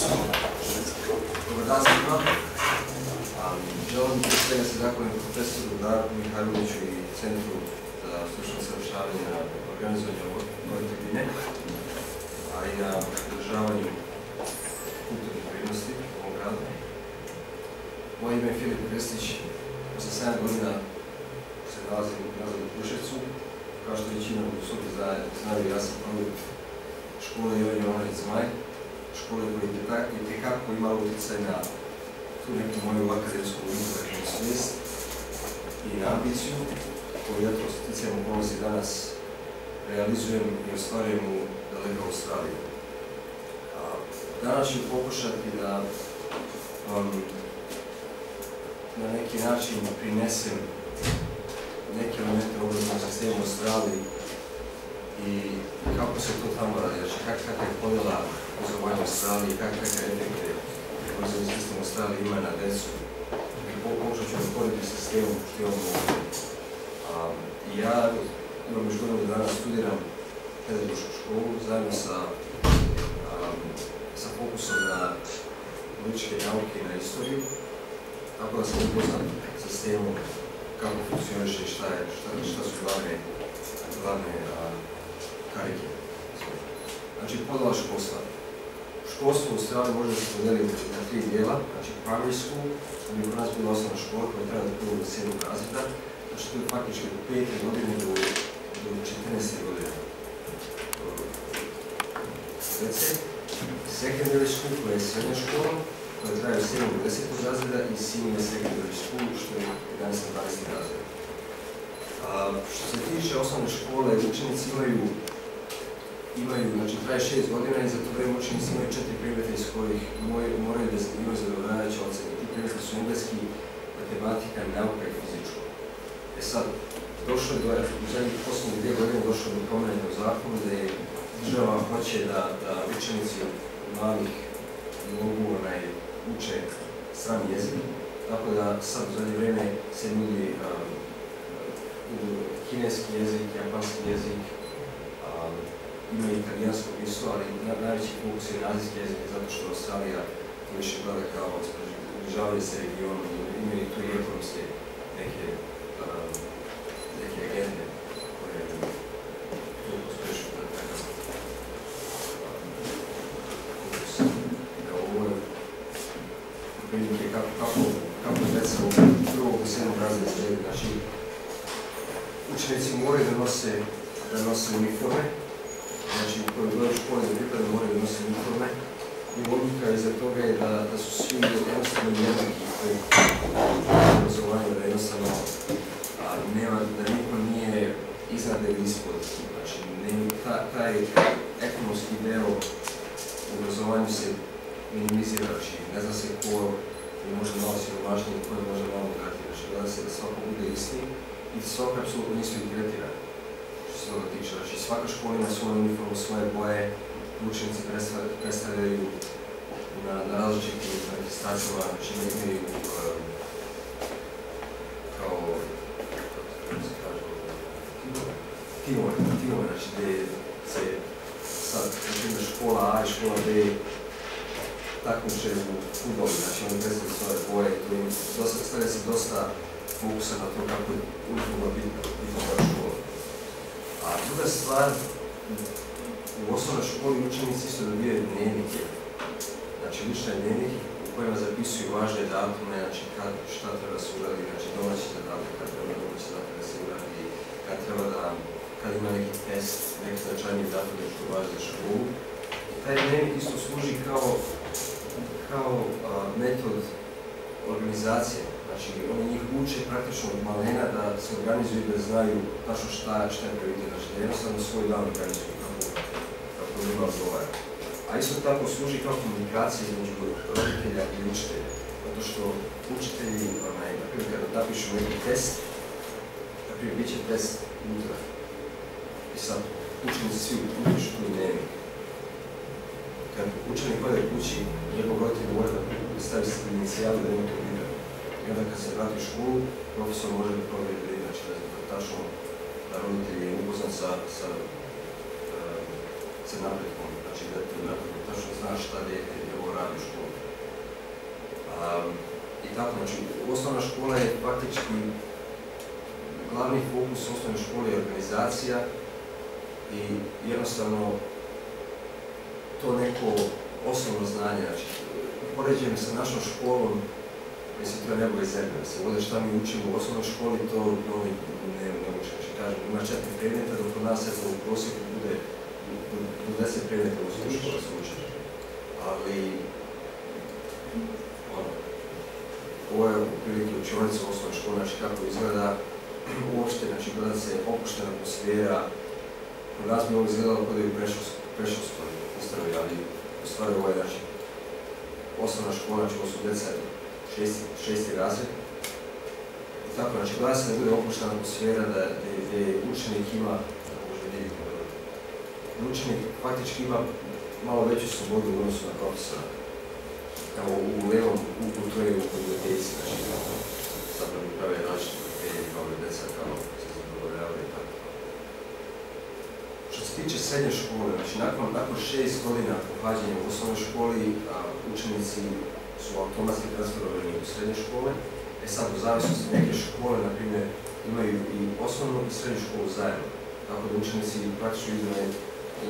Dobar dan svima. Želim prije svega se zahvalim profesoru Darku Mihajloviću i Centru za stručno usavršavanje na organizovanju ove tribine, a i na održavanju kulturnih vrijednosti u ovom gradu. Moje ime je Filip Krstić, posle 7 godina se nalazim u gradu u Kruševcu. Kao što većina u sobi znaju, ja sam produkt škole Jovan Jovanović Zmaj, škole koja je itekako imala utjecaj na tu neku moju akademsku intelektualnu svijest i ambiciju koju ja kroz sticajem okolnosti danas realizujem i ostvarujem u dalekoj Australiji. Danas ću pokušati da vam na neki način prinesem neke elemente obrazovnog sistema u Australiji i kako se to tamo radi, znači kakva je podjela obrazovanja u Australiji, kakve efekte obrazovni sistem u Australiji ima na decu i pokušat ću usporediti sistemom što imamo ovdje. Ja imam još godinu dana studiram pedagošku školu zajedno sa fokusom na političke nauke i na istoriju, tako da sam upoznat sa sistemom kako funkcioniše i šta su glavne karike. Znači, podjela školstva. Školstvo u Australiji može da se podeli na 3 dijela, znači primary school, da bi kod nas bila osnovna škola koja treba do 1. do 7. razreda, znači to je faktički od 5. godine do 14. godine. Secondary school, koja je srednja škola, koja traje od 7. do 10. razreda i senior secondary school, što je 11. do 12. razreda. Što se tiče osnovne škole, učenici imaju, znači traje 6 godina i za to vreme učenici imaju 4 predmeta iz kojih moraju da imaju zadovoljavajuće ocene. Ti predmeti su engleski, matematika, nauka i fizičko. Sad, došlo je u zadnjih posljednjih 2 godine došlo do promjene u zakonu da je država hoće da učenici od malih mogu uče strani jezik, tako da sad u zadnje vreme se nudi kineski jezik, japanski jezik, ima i italijanskog isto, ali najveći fokus je na azijski jezik, zato što Australija to više gleda kao približavanje se regionu, imaju tu i ekonomske neke agende koje to pospješu da takav fokus. Ovo je prilike kako deca u 1. do 7. razreda slijedi. Znači, učenici moraju da nose uniforme, znači u kojoj god školi za priprave moraju da nose uniforme i logika iza toga je da su svi jednostavno jednaki u obrazovanju, da jednostavno da niko nije iznad ili ispod. Znači, taj ekonomski deo u obrazovanju se minimizira, znači ne zna se ko je možda malo siromašniji i ko je možda malo bogatiji, znači gleda se da svako bude isti i svako apsolutno nisu i tretirani. Što se toga tiče, znači svaka škola ima svoju uniformu, svoje boje, učenici predstavljaju na različitim manifestacijama, znači imaju kao, kako se kaže, timove, znači gde se sad, znači škola A i škola B takmiče u futbolu, znači oni predstavljaju svoje boje, stavlja se dosta fokusa na to kako je uniforma bitna za škola. A druga stvar, u osnovnoj školi učenici isto dobijaju dnevnike, znači lične dnevnike u kojima zapisuju važne datume, znači šta treba da se uradi, znači domaći zadatak, kad treba domaći zadatak da se uradi, kad ima neki test, neki značajniji datum što važi za školu. Taj dnevnik isto služi kao metod organizacije. Znači, oni njih uče praktično od malena da se organizuju i da znaju tačno šta je prioritet, znači da jednostavno svoj dan organizuju kako njima odgovara. A isto tako služi kao komunikacija između roditelja i učitelja, zato što učitelji, naprimjer, kada napišu neki test, naprimjer, bit će test unutra. I sad, učenici svi upišu tu dnevnik. Kad učenik ode kući, njegov roditelj mora da stavi inicijali da ima to video. I onda kad se vrati u školu, profesor može da provjeri da znači da je tačno da roditelj je upoznat sa napretkom, znači da tačno zna šta dijete njegovo radi, i tako, znači osnovna škola je faktički glavni fokus osnovne škole je organizacija i jednostavno to neko osnovno znanje, znači poređujem sa našom školom, mislim to je nebo iz zemlje, da se vode šta mi učimo u osnovnoj školi, to oni ne uče, znači kažem, ima 4 predmeta, dok kod nas u prosjeku bude do 10 predmeta u osnovnoj školi se uče, ali ovo je prilike učionica u osnovnoj školi, znači kako izgleda uopšte, znači gleda se opuštena atmosfera, kod nas bi ovo izgledalo kod je u predškolskoj ustanovi, ali u stvari ovo je znači osnovna škola, znači ovo su djeca 6. razred. I tako, znači gleda se da bude opuštena atmosfera, gdje učenik ima, učenik faktički ima malo veću slobodu u odnosu na profesora. Evo, u levom uku to je u biblioteci, znači zapravo mi prave različite biblioteke kao djeca, kao se zadovoljavaju i tako. Što se tiče srednje škole, znači nakon 6 godina pohađanja u osnovnoj školi, učenici su automatski transferovani u srednje škole. E sad, u zavisnosti neke škole, na primjer, imaju i osnovnu i srednju školu zajedno. Tako da učenici praktično idu na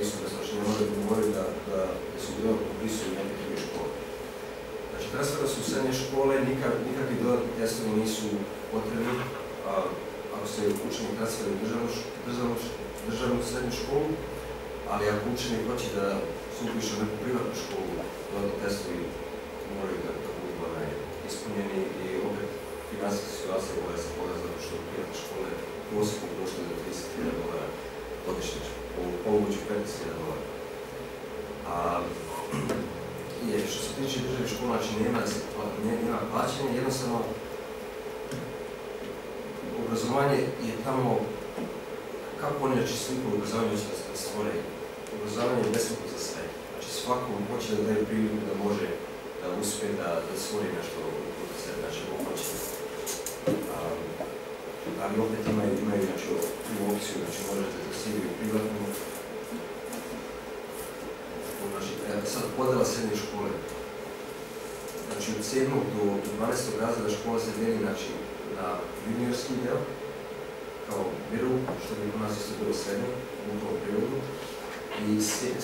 istu znači ne moraju da su bilo upisuju neke druge škole. Znači, transfera su u srednje škole, nikakvi dodatni testovi nisu potrebni. Ako se učenik transfera u državnu srednju školu, ali ako učenik hoće da se upiše u neku privatnu školu, dodatni testovi moraju da budu ispunjeni i opet finansijska situacija mora se pogledati zato što privatne škole u prosjeku koštaju do $30,000 godišnje, u polubuću $15,000. Što se tiče državnih škola, znači nema plaćanja, jednostavno obrazovanje je tamo, kako oni znači sliku obrazovanja će da stvore. Obrazovanje je besplatno za sve. Znači svakom hoće da daje priliku da može da uspije da stvori nešto od sebe, znači ovo hoće. Ali opet imaju znači tu opciju, znači možete da svi u privatnu. Znači, sad podela srednje škole. Znači od 7. do 12. razreda škola se dijeli znači, na juniorski deo, kao miru, što bi u nas isto bilo srednje, u tom periodu, i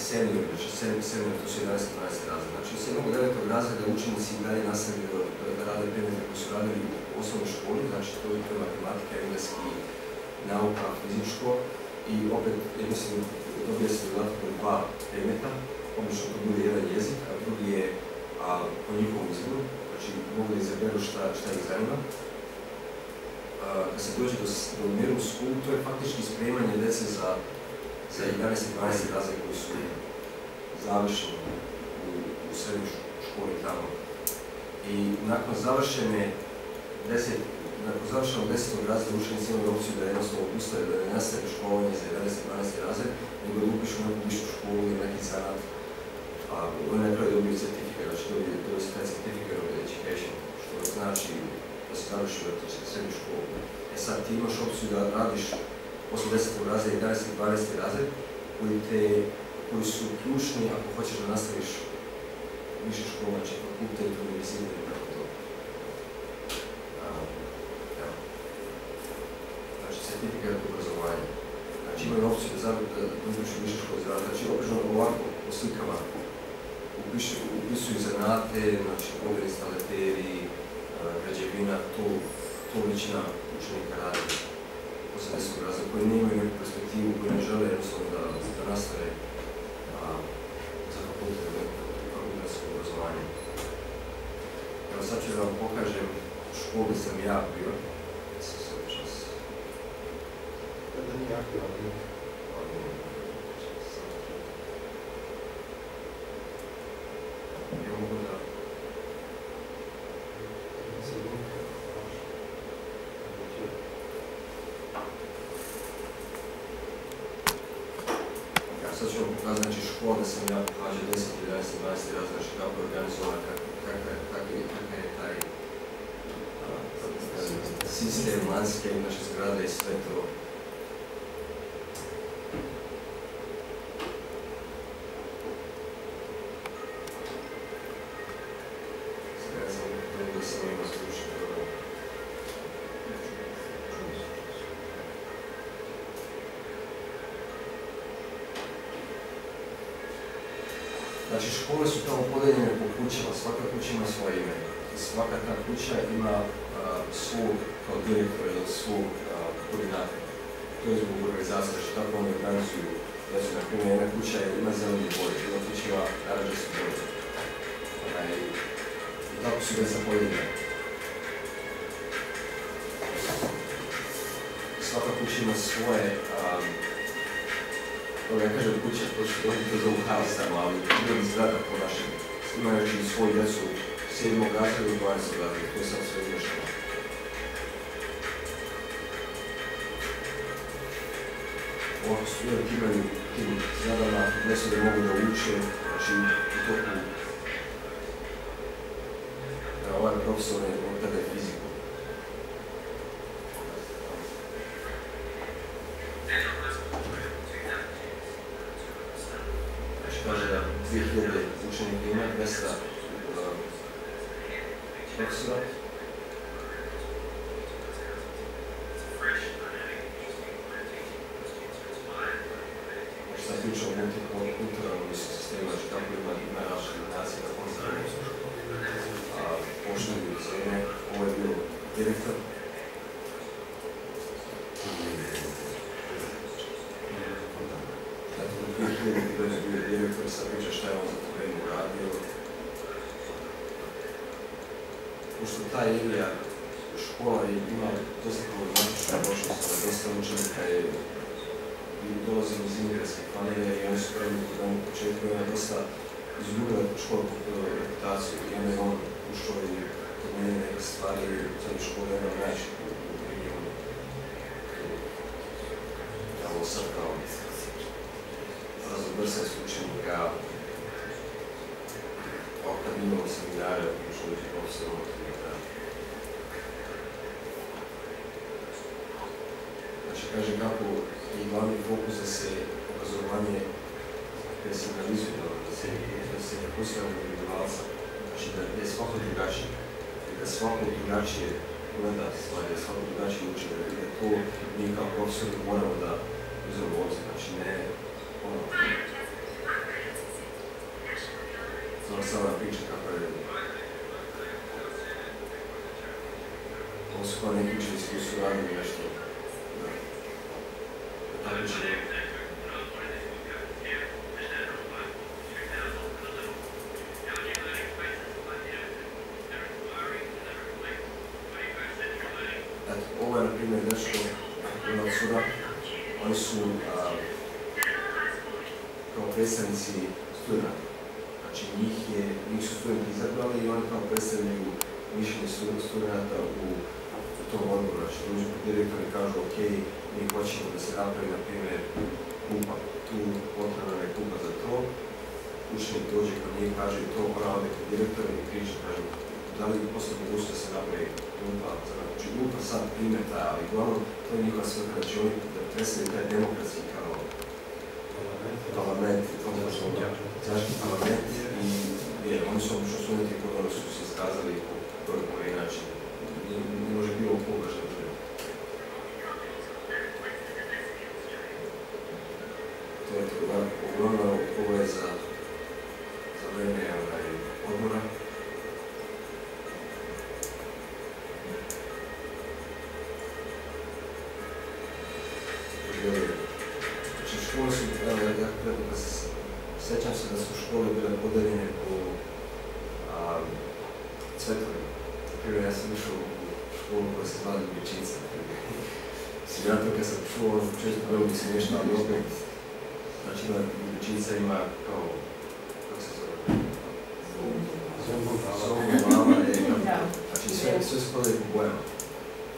senior, znači senior, to su 11. 12. razred. Znači od 7. do 9. razreda učenici dalje nastavljaju da rade predmete koji su radili u osnovnoj školi, znači to je matematika, engleski, nauka, fizičko, i opet, mislim, dobije se dodatno 2 predmeta, obično to bude jedan jezik, a drugi je po njihovom izboru, znači mogu da izaberu šta ih zanima. Kad se dođe do middle school, to je faktički spremanje djece za 11. i 12. razred koji su završeni u srednjoj školi tamo. I nakon završenog 10. razreda učenici imaju opciju da jednostavno opustaju, da ne nastave školovanje za 11. i 12. razred, nego da upišu neku višu školu ili neki zanat. Oni na kraju dobiju certifikat, znači dobiju se taj certificate of education, što znači da se završi srednju školu. E sad ti imaš opciju da radiš posle 10. razreda, 11. i 12. razred, koji su ključni ako hoćeš da nastaviš više škola, znači fakultet, univerzitet i tako to. Znači certifikat obrazovanja. Znači imaju opciju da upišu više škola za rad, znači obično ovako u slikama upisuju zanate, znači instalateri, građevina, to većina učenika radi posle 10. razreda, koji nemaju neku perspektivu, koji ne žele jednostavno da nastave za fakultetsko obrazovanje. Evo sad ću da vam pokažem školu gdje sam ja bio. Da nije aktivan bio. Ja mogu da... Sad ću vam pokazati znači, škola da sam ja pohađao 10, 11, 12 razred, znači kako je organizovana, kakav je taj sistem, landscape, naše zgrade i sve to. Sada ja sam dobro da sam imao Znači, škole su tamo podeljene po kućama, svaka kuća ima svoje ime. I svaka ta kuća ima svog kao direktora ili svog koordinatora. To je zbog organizacije, znači tako oni organizuju. Znači, na primjer, jedna kuća ima zeleni boje, druga kuća ima narančaste boje. I tako su djeca pojedine. Svaka kuća ima svoje, ja kažem kuća, to zovu haosama, ali ljudi zgrada po našem. Imaju znači svoju djecu, 7. razredu i 12. razredu, to sam sve izmešao. Ovako studenti imaju tim zgradama, mjesto da mogu da uče, znači u toku ovaj profesor je predaje fiziku. Znači kaže da 2000 učenika ima, 200 profesora. Znači sad pričamo o multikulturalnom sistemu, znači kako ima različite nacije, kako on zdravo. Poštovni cijene, ovo je bio direktor. Znači, do 2000 godine bio direktor, sad priča šta je on za to vreme uradio. Pošto ta Ilija škola ima dosta problematičnu prošlost, dosta učenika je dolazili iz imigranskih familija i oni su prvi u početku ima dosta izgubila školu reputaciju i onda je on ušao i promijenio neke stvari i u cijelu školu jedna od najviših u regionu. Evo sad kao razobrsanje s učenika, kad imamo seminare, ušao biti profesorom od knjiga. Znači kaže kako je glavni fokus da se obrazovanje personalizuje, da se fokusira na individualca, znači da je svako drugačije, da svako drugačije gleda stvari, da svako drugačije uči, da to mi kao profesori moramo da uzemo u obzir, znači ne ono... Samo sama priča kako je... Ovo su kao neki učenici koji su radili nešto, da tako će... Ovo je, na primjer, nešto od suda. Oni su kao predstavnici studenta. Znači, njih su studenti izabrali i oni kao predstavljaju mišljenje studenta u tom odboru. Znači, dođu kod direktora i kažu, ok, mi hoćemo da se napravi, na primjer, kupa. Tu potrebna je kupa za to. Učenik dođe kod njih i kaže to, ona ode kod direktora i priča, kaže, da li postoji mogućnost da se napravi grupa, znači grupa sad primjer taj, ali uglavnom to je njihova svrha, znači oni da predstavljaju taj demokratski kao parlament, zaštitni parlament i oni su obično studenti kod ono su se iskazali po koji način, ne može bilo pogrešno želje. To je to, uglavnom ovo je za vreme odmora. Znači škole su, sjećam se da su škole bile podeljene po cvetovima. Naprimjer, ja sam išao u školu koja se zvala Ljubičica. Ja to kad sam čuo, često bilo mi se nešto, ali opet, znači Ljubičica ima kao, kako se zove? Zombala je, znači sve se podaje po bojama.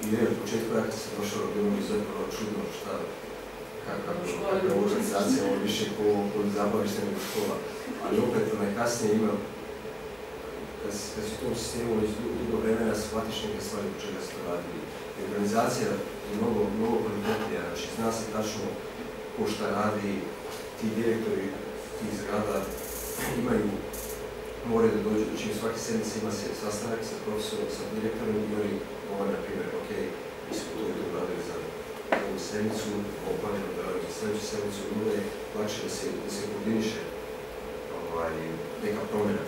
I u početku, ja kad sam došao, bilo mi zapravo čudno šta, kakva organizacija, ovo više ko zabavište nego škola. Ali opet, najkasnije ima, kad si u tom sistemu već dugo vremena, shvatiš neke stvari po čega se to radi. I organizacija je mnogo kvalitetnija, znači zna se tačno ko šta radi, ti direktori tih zgrada moraju da dođu, znači svake sedmice ima sastanak sa profesorom, sa direktorom i oni govore, na primjer, ok, mi smo to i to radili za ovu sedmicu, ovo planiramo da radimo za sljedeću sedmicu, mnogo je lakše da se koordiniše neka promjena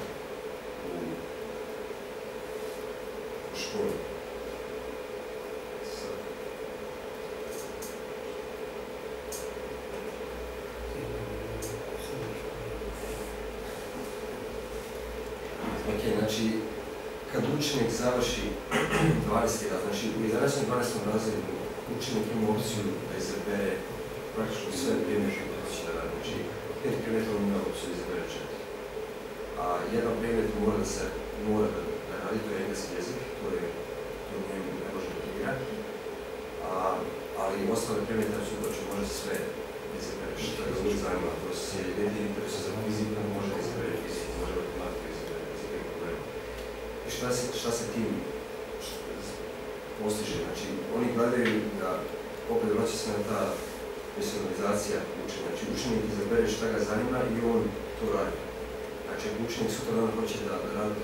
u školi. Ok, znači, kad učenik završi 12. raz, znači u 11. i 12. razredu učenik ima opciju da izabere praktično sve predmete koje će da radi. Znači, 5 predmeta on ima opciju da izabere 4. A jedan predmet mora da radi, to je engleski jezik, to ne može da igra. Ali ostale predmete može sve izabereš. To je uvijek zanima, to se jedini interes za fiziku, može da izabere fiziku, može matematiku izabere, fizika je problema. I šta se tim postiže? Znači, oni gledaju da opet vraća se na ta personalizacija učenja. Znači, učenik izabere šta ga zanima i on to radi. Znači, ako učenik sutra dana hoće da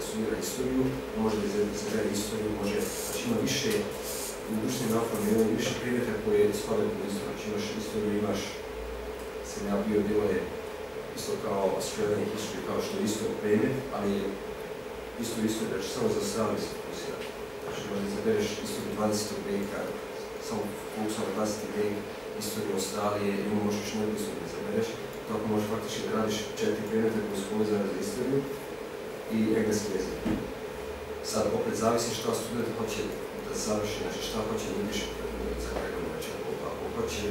studira istoriju, može da izabere istoriju, može, znači ima više u društvenim naukama ima više predmeta koje spadaju u istoriju. Znači, imaš istoriju, imaš, sam ja bilo je isto kao Australian history, kao što je isto predmet, ali je isto, znači samo za Australiju se fokusira. Znači, možda izabereš istoriju 20. vijeka, samo fokusom na 20. vijek, istoriju Australije i možeš neku istoriju da izabereš. Tako možeš faktički da radiš 4 predmeta koji su povezane za istoriju i engleski jezik. Sad opet zavisi šta student hoće da završi, znači šta hoće da upiše za kraju. Znači, ako hoće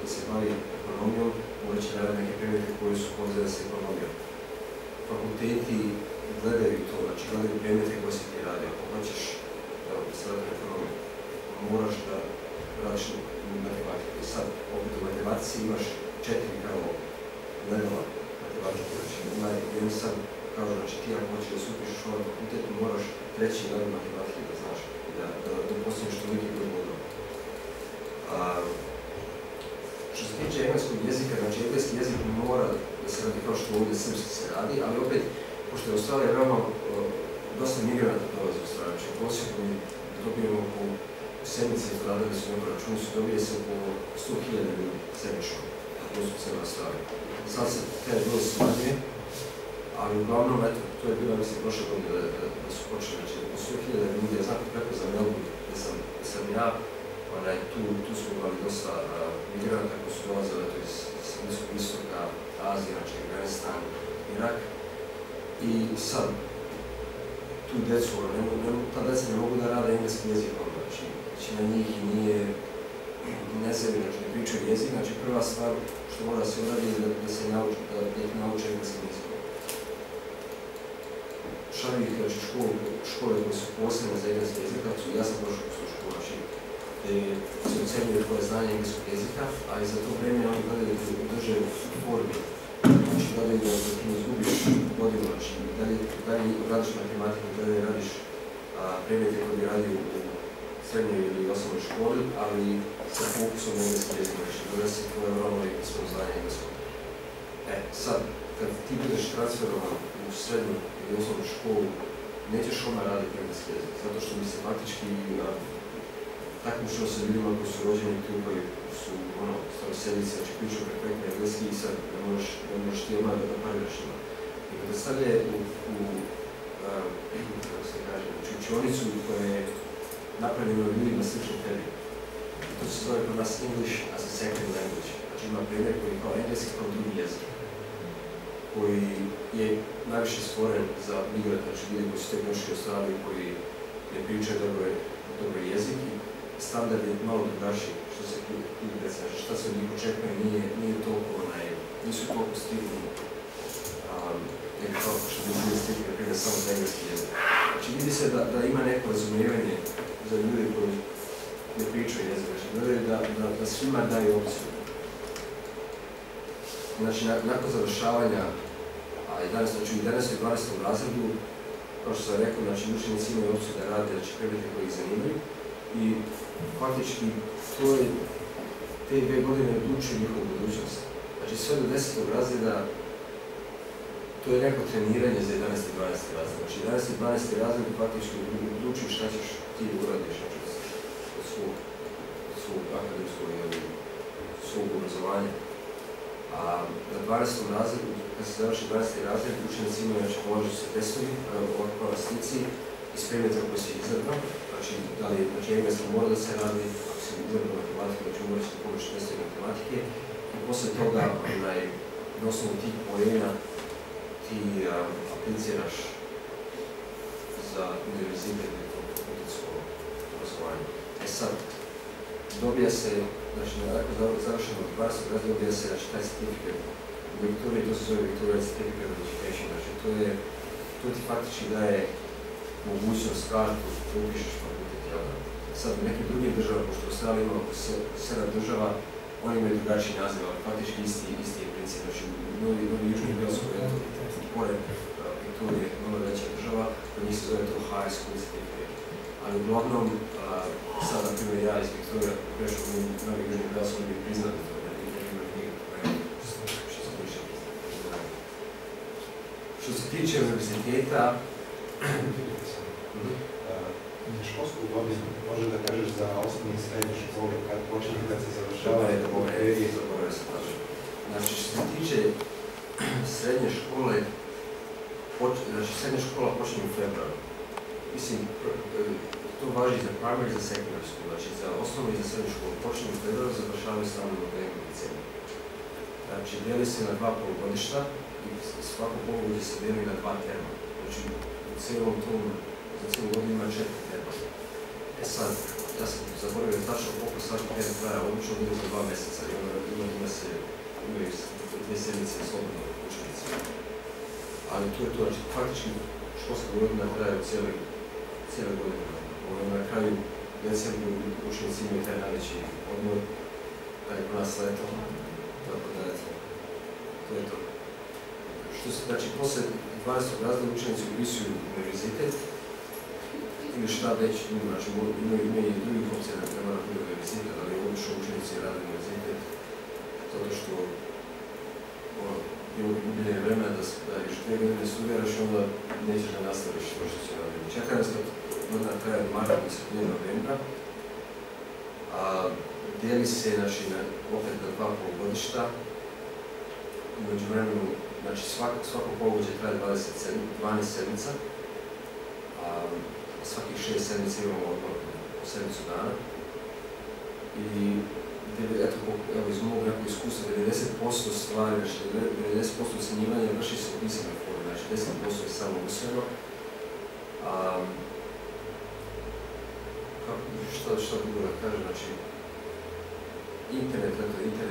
da se bavi ekonomijom, onda će raditi neke predmete koji su povezane sa ekonomijom. Fakulteti gledaju to, znači gledaju predmete koje se ti radi. Ako hoćeš da se radi ekonomiju, moraš da radiš matematiku. I sad, opet u matematici imaš 4 kao levela matematike. Znači, jedan sad kažu, znači ti ako hoćeš da se upišeš ovaj fakultet, moraš 3. level matematike da znaš i da postigneš toliki broj bodova. Što se tiče engleskog jezika, znači engleski jezik mora da se radi kao što ovdje srpski se radi, ali opet, pošto je Australija veoma dosta migranata dolazi u Australiju, znači u prosjeku dobijemo oko sedmice, radili su neko računi, dobije se oko 100.000 ljudi sedmično, a to su cijela Australija. Sad se taj broj smanjuje, ali uglavnom, eto, to je bilo, mislim, prošle godine da su počeli, znači oko 100.000 ljudi, ja znam kako za Melbourne, gdje sam ja, tu smo imali dosta migranata koji su dolazili iz Bliskog istoka, Azije, znači Afganistan, Irak. I sad, tu djecu, ta djeca ne mogu da rade engleski jezik, znači većina njih i nije nesebi, znači ne pričaju jezik, znači prva stvar što mora se uradi je da se nauče engleski jezik. Šalju ih, znači škole koje su posebne za engleski jezik, ja sam prošao u svoju školu, znači se ocenjuje tvoje znanje engleskog jezika, ali za to vrijeme oni gledaju da drže u formi. Znači, gledaju da ti ne izgubiš godinu, znači, dalje radiš matematiku, dalje radiš predmete koji bi radio u srednjoj ili osnovnoj školi, ali sa fokusom na engleski jezik, znači, da si tvoje vrlo i svoj znanje engleskog. Sad, kad ti budeš transferovan u srednju ili osnovnu školu, nećeš odmah raditi engleski jezik, zato što bi se faktički takmičilo sa ljudima koji su rođeni tu, koji su starosjedice, znači pričaju perfektno engleski i sad ne možeš ti odmah da pariraš njima. I kada stavlje kako se kaže, učionicu koja je napravljena ljudima sličnim tebi. To se zove kod nas English as a second language. Znači ima primjer koji je kao engleski kao drugi jezik, koji je najviše stvoren za migrante, znači ljudi koji su tek došli u Australiju, koji ne pričaju dobro jezik i standard je malo drugačiji što se tu djeca, znači šta se od njih očekuje nije toliko, nisu toliko stigni, nego kao što bi bili stigni, na primjer, samo za engleski jezik. Znači vidi se da ima neko razumijevanje za ljudi koji ne pričaju jezik, znači gledaju da svima daju opciju. Znači nakon završavanja, znači u 11. i 12. razredu, kao što sam rekao, znači učenici imaju opciju da rade, znači predmete koji ih zanimaju i faktički te 2 godine odlučuju njihovu budućnost. Znači sve do 10. razreda to je neko treniranje za 11. i 12. razred. Znači 11. i 12. razred faktički odlučuju šta ćeš ti uradiš od svog akademskog ili svog obrazovanja. A na 12. razredu, kad se završi 12. razred, učenici imaju položiti se testovi, ovako na slici, iz predmeta koji si izabrao, znači engleska mora da se radi, ako si izabrao matematiku, znači morat ćete položiti testovi matematike, i poslije toga, na osnovu tih poena, ti apliciraš za univerzitet ili fakultetsko obrazovanje. Sad, dobija se, znači, nakon završenog 20. razreda dobija se, znači, taj certifikat u Victoria, to se zove Victoria Certificate of Education, znači, to ti faktički daje mogućnost kartu da upišeš fakultet, jel da? Sad, u nekim drugim državama, pošto u Australiji ima oko 7 država, oni imaju drugačiji naziv, ali faktički isti je princip, znači, Novi Južni Velskoj, pored Victoria, mnogo veća država, kod njih se zove to High School Certificate. Ali uglavnom, sad, na primjer, ja iz Victoria prešao u Novi Južni Velskoj, bi priznali to, da nije imao nikakve što se tiče. Što se tiče univerziteta, školsku godinu može da kažeš za osnovne i srednje škole, kad počinje, kad se završava Znači, što se tiče srednje škole, znači srednja škola počinje u februaru. Mislim, to važi za primary i za secondary school, znači za osnovnu i za srednju školu počinje u februaru, završavaju samo u novembru i decembru. Znači, dijeli se na 2 polugodišta i svako polugodište se dijeli na 2 terma. Znači, u cijelom tom, za cijelu godinu ima 4 terma. Sad, ja sam zaboravio tačno koliko svaki term traja, obično bude za 2 mjeseca i imaju 2 sedmice slobodno učenici. Ali to je to, znači faktički školska godina traje u cijele godine. Na kraju decembru učenici imaju taj najveći odmor, taj u nas leto, tako da eto, to je to. Što se, znači, posle 12. razreda učenici upisuju univerzitet, ili šta već, znači imaju i drugih opcija da treba na prvi univerzitet, ali obično učenici rade univerzitet, zato što bilo bi gubljenje vremena da još 2 godine studiraš i onda nećeš da nastaviš to što će raditi. Čekaj nas kad godina traja od marta do sredine novembra, a dijeli se, znači, opet na 2 polugodišta, umeđu vremenu, znači svako polugodište traje 12 sedmica, a svakih 6 sedmica imamo odmor po sedmicu dana. I eto, iz mog nekog iskustva, 90% stvari, znači 90% ocjenjivanja vrši se u pisanoj formi, znači 10% je samo usmeno. Šta drugo da kažem, znači internet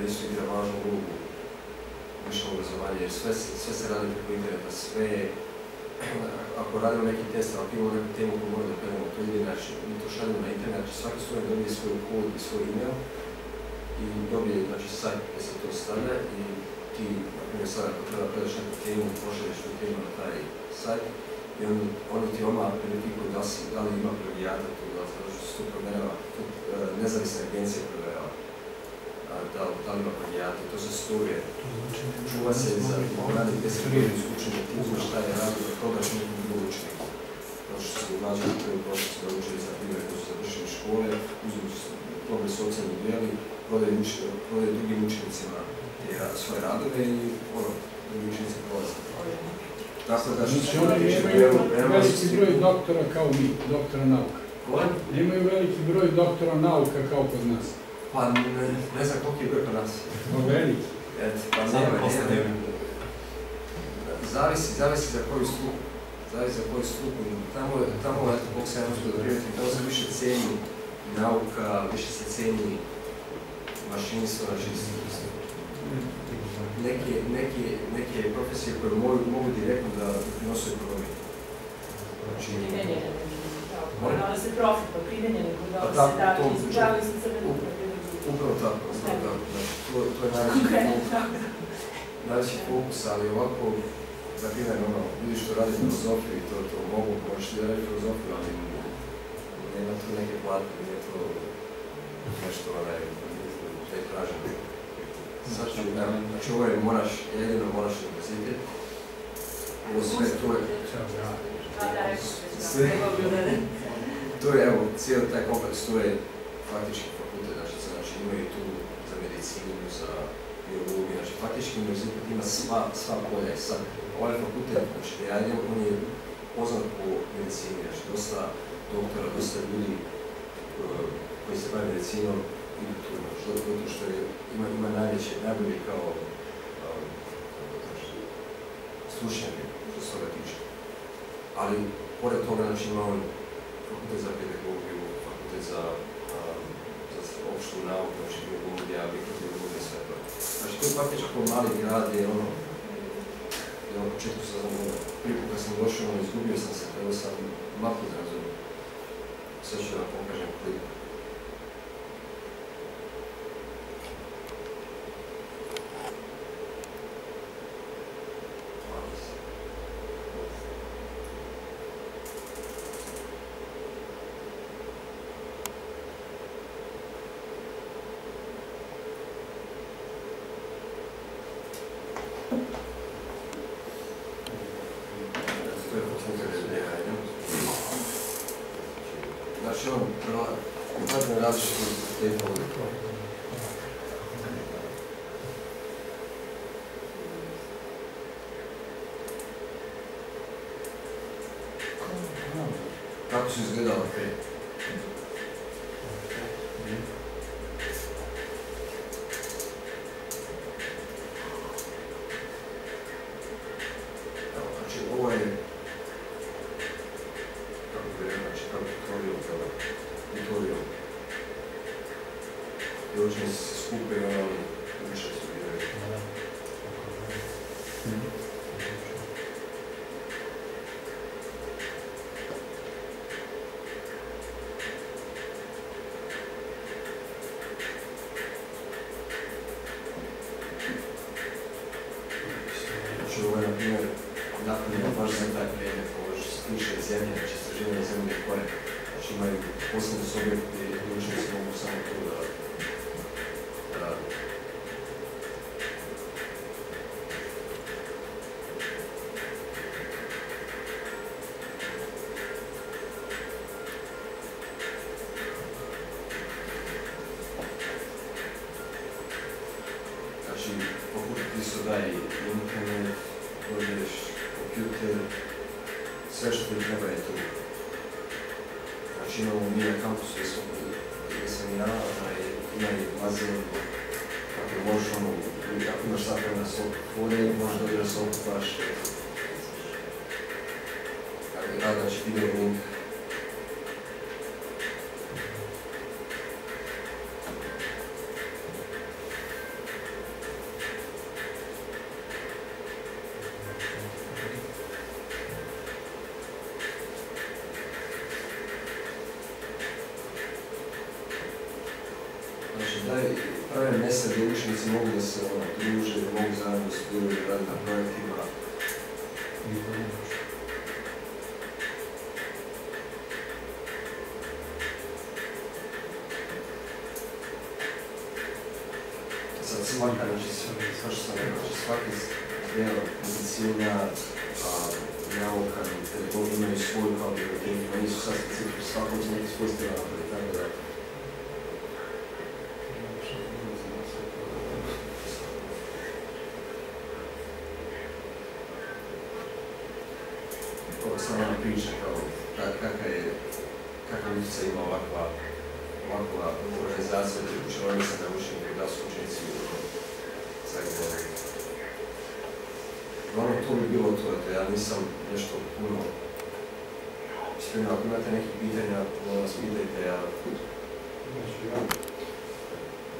isto igra važnu ulogu u višem obrazovanju, jer sve se radi preko interneta, sve je, ako radimo neki test, ako imamo neku temu koju moramo da predamo, to ide, znači mi to šaljemo na internet, znači svaki student dobije svoj kod i svoj email i dobije, znači, sajt gdje se to stavlja i ti, na primjer, sad ako treba predaš neku temu, pošalješ tu temu na taj sajt i oni ti odmah verifikuju da li ima plagijata tu, zato što se to provjerava, nezavisna agencija provjerava da li ima plagijata, to se storije, čuva se za radi 10 godina učenja, ti uzmeš šta je radio od toga što nekom drugo učeniku. Zato što se uvađa na prvi proces da učenici, na primjer, koji su završili škole, uzmu dobre su ocjene dijeli, prodaju drugim učenicima svoje radove i drugi učenici prolaze. Tako da što se tiče veliki broj doktora kao mi, doktora nauka. Nemaju veliki broj doktora nauka kao kod nas. Pa ne znam koliko je broj kod nas. Veliki. Pa nema. Zavisi za koju struku. Tamo, koliko se ja uspio da primetim, tamo se više ceni nauka, više se ceni mašinstvo, znači neke profesije koje mogu direktno da prinosu ekonomiju. Primenjene, da se profit, pa primenjene, da se da izučavaju se crvenu. Upravo tako. To je najveći fokus, ali ovako, na primjer, ljudi što radi filozofiju i to mogu, možeš da radi filozofiju, ali nema tu neke plate, nije to nešto da je traženo. Znači ovo je jedino moraš univerzitet. Ovo sve, to je, evo, cijeli taj kompleks, to je faktički fakultet, znači imaju tu za medicinu, za biologije. Znači, faktički univerzitet ima sva polja. Sad, ovaj fakultet, znači, ja idem, on je poznat po medicini, znači, dosta doktora, dosta ljudi koji se bave medicinom idu tu, zato što ima najbolji kao stručnjake, što se toga tiče. Ali, pored toga, znači, ima on fakultet za pedagogiju, fakultet za opštu nauku, znači biologija, mikrobiologija, sve to. Znači, to je faktički mali grad je ono, ja u početku sam prije kad sam došao, izgubio sam se, trebao sam mapu da razumijem. Sve ću da vam pokažem klip. Znači, on pripadne različite tehnologije. Kako su izgledala prije? Znači, ovo je tutorial. I učenici se skupe i ono uče studiraju. Znači, ovo je, na primjer, napravljeno baš za taj predmet, ovo što se tiče zemlje, znači istraživanje zemlje kore. Znači, imaju posebne sobe gdje učenici mogu samo to da rade. Znači, fakultet isto daje internet, dođeš, kompjuter, sve što ti treba je tu. Znači, imamo mi na kampusu gdje sam ja, ima i bazen, kako možeš ono, ako imaš sakre na vode, možeš dođe da se okupaš. Znači, video link. Znači, prave mjesta gdje učenici mogu da se druže, da mogu zajedno studirati, da radi na projektima. Sad svaka, znači sve što sam rekao, znači svaki deo medicina, nauka, pedagogija imaju svoju kao biblioteku, oni su sad specifični, svako će neki svoj stil napraviti, tako da. Ovo sam vam priča kao kakav utjecaj ima ovakva organizacija da učinjeni se na učenje da su učenici zajedno. Ono to bi bilo to, da ja nisam nešto puno spremno. Ako imate nekih pitanja, da vas pitajte, ja...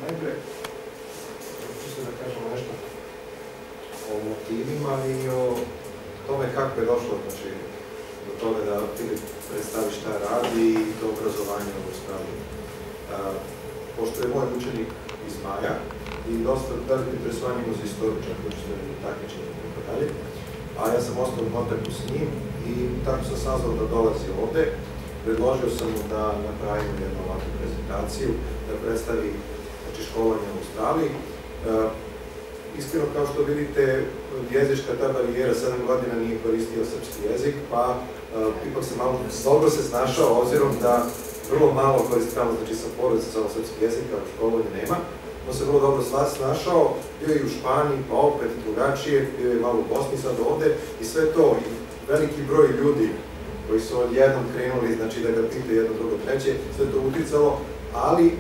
Najprej, čisto da kažemo nešto o motivima i o tome kako je došlo do toga da Filip predstavi šta radi i do obrazovanja u Australiji. Pošto je moj učenik iz Maja i dosta veliko interesovanje ima za istoriju, čak koji što je takmičenje i tako dalje, a ja sam ostao u kontaktu s njim i tako sam saznao da dolazi ovde. Predložio sam mu da napravimo jednu ovakvu prezentaciju, da predstavi školovanje u Australiji. Iskreno, kao što vidite, jezička ta barijera 7 godina nije koristio srpski jezik, pa ipak se malo dobro se snašao, obzirom da vrlo malo koristimo, znači sa porodice samo srpski jezik, kao školovanje nema. On se vrlo dobro snašao bio je u Španiji, pa opet drugačije, bio je malo u Bosni sad ovde i sve to, i veliki broj ljudi koji su odjednom krenuli, znači da ga pitaju jedno, drugo, treće, sve to uticalo, ali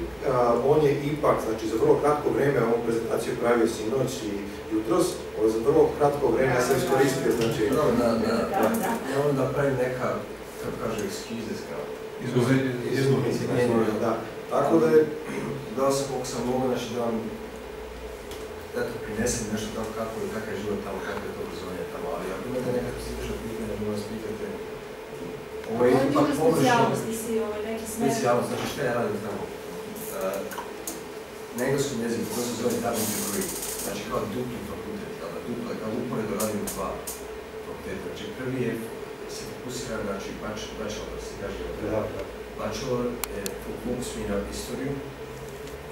on je ipak, znači za vrlo kratko vreme, ovu prezentaciju pravio sinoć i jutros, za vrlo kratko vreme ja sam iskoristio, znači... Ja onda pravim neka, kako kaže, ekskizijska. Izgubljenje, da. Tako da je... Dao sam koliko sam mogu, znači da vam prinesem nešto tako kako je, kakav je život tamo, kako je to obrazovanje tamo, ali ako imate nekako slično pitanje, da vas pitate, ovo je ipak površno... Specijalnost, znači šta ja radim tamo? Na engleskom jeziku, to se zove double degree, znači kao dupli fakultet, kao uporedo radim dva fakulteta. Znači prvi je, se fokusira, znači bachelor, da se kaže, bachelor je fokus mi na istoriju,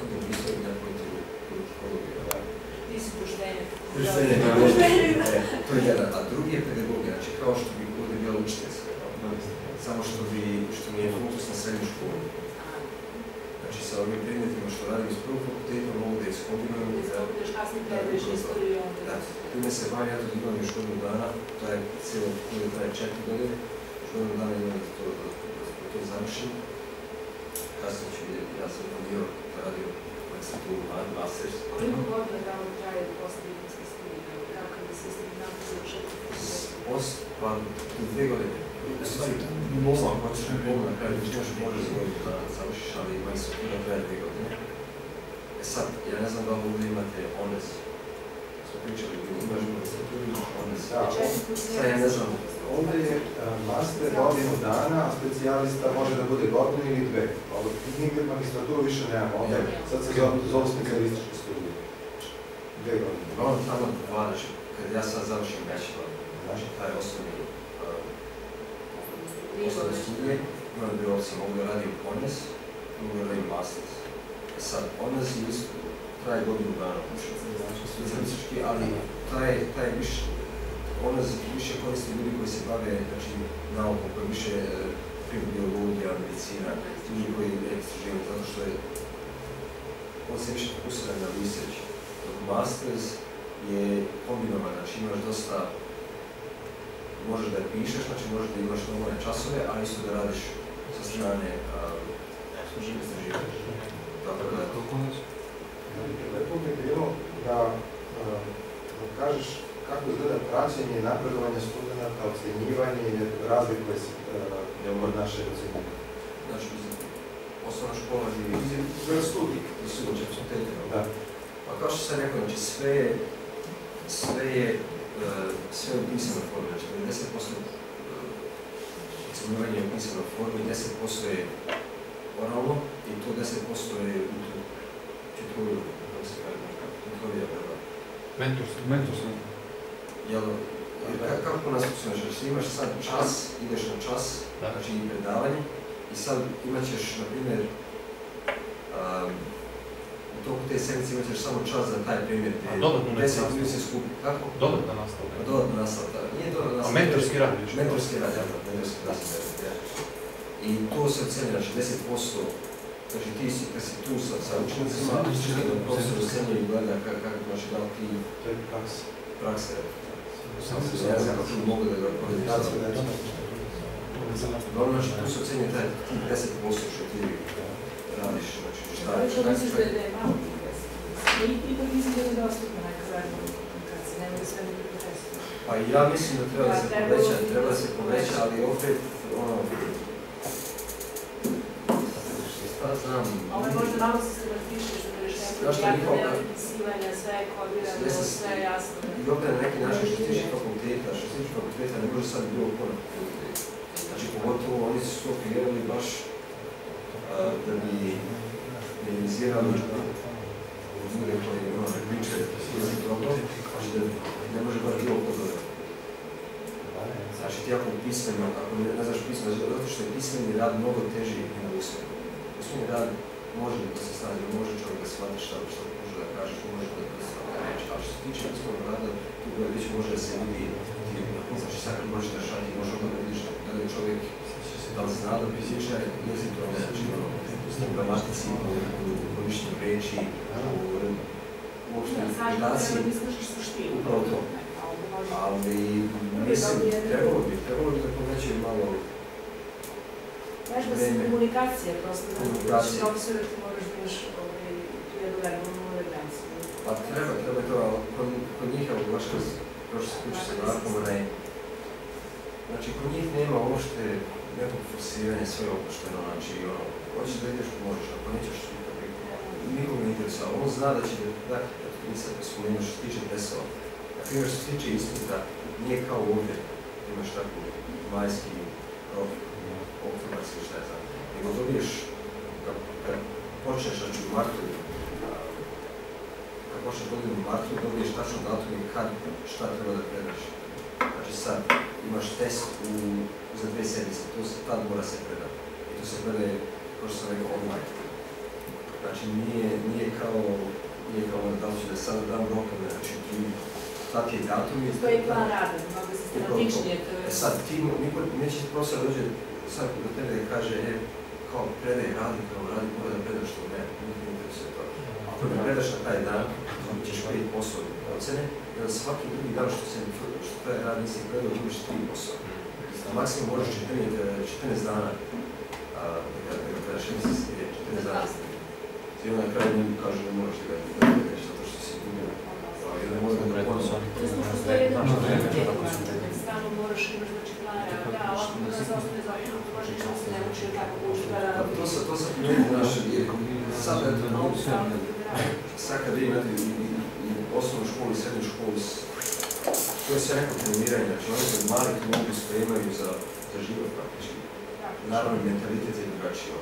odem istoriju na politikologiju. Ti si poštenje. To je jedan, a drugi je pedagogija, znači kao što bi ovdje bila učiteljska, samo što mi je fokus na srednju školu. Znači sa ovim predmetima što radim iz prvog fakulteta mogu da iskombinujem i da... Time se bavim, ja to imam još godinu dana, to je cijelo godine, traje 4 godine, još godinu dana imam da to završim. Kasnije ću vidjeti, ja sam planirao da radim magistraturu, masters. Koliko godina da vam traje postdiplomski studij, kako da se stigmati završati? Pa 2 godine. Mogu, na kraju još može zgoditi da završiš, ali magistratura traje 2 godine. Sad, ja ne znam da ovdje imate ONES. Smo pričali, imaš magistraturu, imaš ONES. Sad ja ne znam. Ovdje je master godinu dana, a specijalista može da bude godinu ili 2. Mi magistraturu više nemamo ovdje. Sad se zove specijalističke studije. 2 godine. Ono tamo znači, kad ja sad završim bachelor, znači taj osnovne studije, imam 2 opcije, mogu da radim ONES, mogu da radim masters. Sad, ONES je isto, traje godinu dana, specialistički, ali taj više, ONES više koristi ljudi koji se bave, znači, naukom, koji više biologija, medicina, ljudi koji istražuju, zato što je, on se više fokusira na research. Masters je kombinovan, znači imaš dosta, možeš da je pišeš, znači možeš da imaš normalne časove, a isto da radiš sa strane istraživanja. Tako da je to konac. Lepo bi bilo da kažeš kako izgleda praćenje i napredovanje studenta, ocjenjivanje i razlikuje se od naše ocjenjivanja. Znači, osnovna škola je sve studij. Da. Pa kao što sam rekao, znači sve je u pisanoj formi, znači 90% ocjenjivanje je u pisanoj formi, 10% je oralno i to 10% je u tutoriju, kako se kaže, tutorija prva. Mentorstvo. Kako kod nas funkcionaš? Znači imaš sad čas, ideš na čas, znači i predavanje i sad imat ćeš, na primjer, u toku te sekcije imat ćeš samo čas za taj primjer gdje 10 ljudi se skupi. Kako? Dodatna nastava. Dodatna nastava, da. Nije dodatna nastava. A mentorski rad? Mentorski rad, ja, mentorski rad se da. I to se ocjenja, znači 10%, znači ti si, kad si tu sa učenicima, profesor ocjenjuje i gleda kako, znači da li ti prakse. Ja znam kako mogu da ga poredim sa dobro, znači tu se ocjenjuje taj 10% što ti radiš, znači šta je. Što misliš da je malo i ipak mislim da je dostupno nekada kad se nemaju sve nekako testu? Pa ja mislim da treba da se poveća, ali opet, ono, šta znam. Ovo je možda malo sistematičnije što kažeš neko neopisivanja, sve je kodirano, sve je jasno. I opet na neki način što se tiče fakulteta, ne može sad bilo ko na fakultetu. Znači, pogotovo oni su to kreirali baš da bi minimizirali priče jezik dobro, znači da ne može baš bilo ko dodati. Znači, ti ako pismeno, ako ne znaš pismeno, zato što je pismeni rad mnogo teži nego usmeni. Usmeni rad može da se stavlja, može čovjek da shvati što može da kaže, što može da se reći, ali što se tiče pismenog rada, tu već može da se vidi, znači sad kad možeš da šati, može da vidiš da li čovjek da li zna da pisjeća jezik, znači u gramatici, u korištenju reči, u uopšte edukaciji, upravo to. Ali, mislim, trebalo bi da poveće malo vežba se komunikacija, prosto da ćeš profesor ti moraš da imaš tu jednu verbalnu eleganciju. Pa treba to, ali kod njih, evo, baš kroz se kući sa Darkom, ne. Znači, kod njih nema uopšte nekog forsiranja sve opušteno, znači, hoćeš da ideš, možeš, ako nećeš, nikog ne interesuje, ali on zna da će da ti sad spomenuo što se tiče tesova. Na primjer, što se tiče ispita, nije kao ovdje, imaš tako majski, oktobarski, šta je znam, nego dobiješ, kad počneš, znači u martu, kad počneš godinu u martu, dobiješ tačno datum i kad, šta treba da predaš. Znači sad imaš test za 2 sedmice, to se tad mora se predati. I to se predaje, kao što sam rekao, online. Znači nije kao da li ću da sad dam rokove, znači tad je datum i... To je plan rada, mnogo se strategičnije. Sad ti, neće ti profesor dođe sad do tebe da kaže, kao predaj radi, mora da predaš to, ne interesuje to. Ako ne predaš na taj dan, ćeš 5% ocene, i onda svaki drugi dan što taj rad nisi predao, imaš 3%. Maksimum možeš 14 dana, da ga predaš, 14 dana. I onda na kraju njemu kaže, ne moraš da ga predaš, zato što si gubio. To je slušno što je jedan da stano moraš imaš znači plan rada, a ovako da nas ostane zapravo, to možda ništa se ne uči kako uči da... To sam primjenio naše, sad kad imate i osnovnu školu i srednju školu, to je sve neko treniranje, znači oni se malih mogu spremaju za život praktički. Naravno, mentalitet je drugačiji,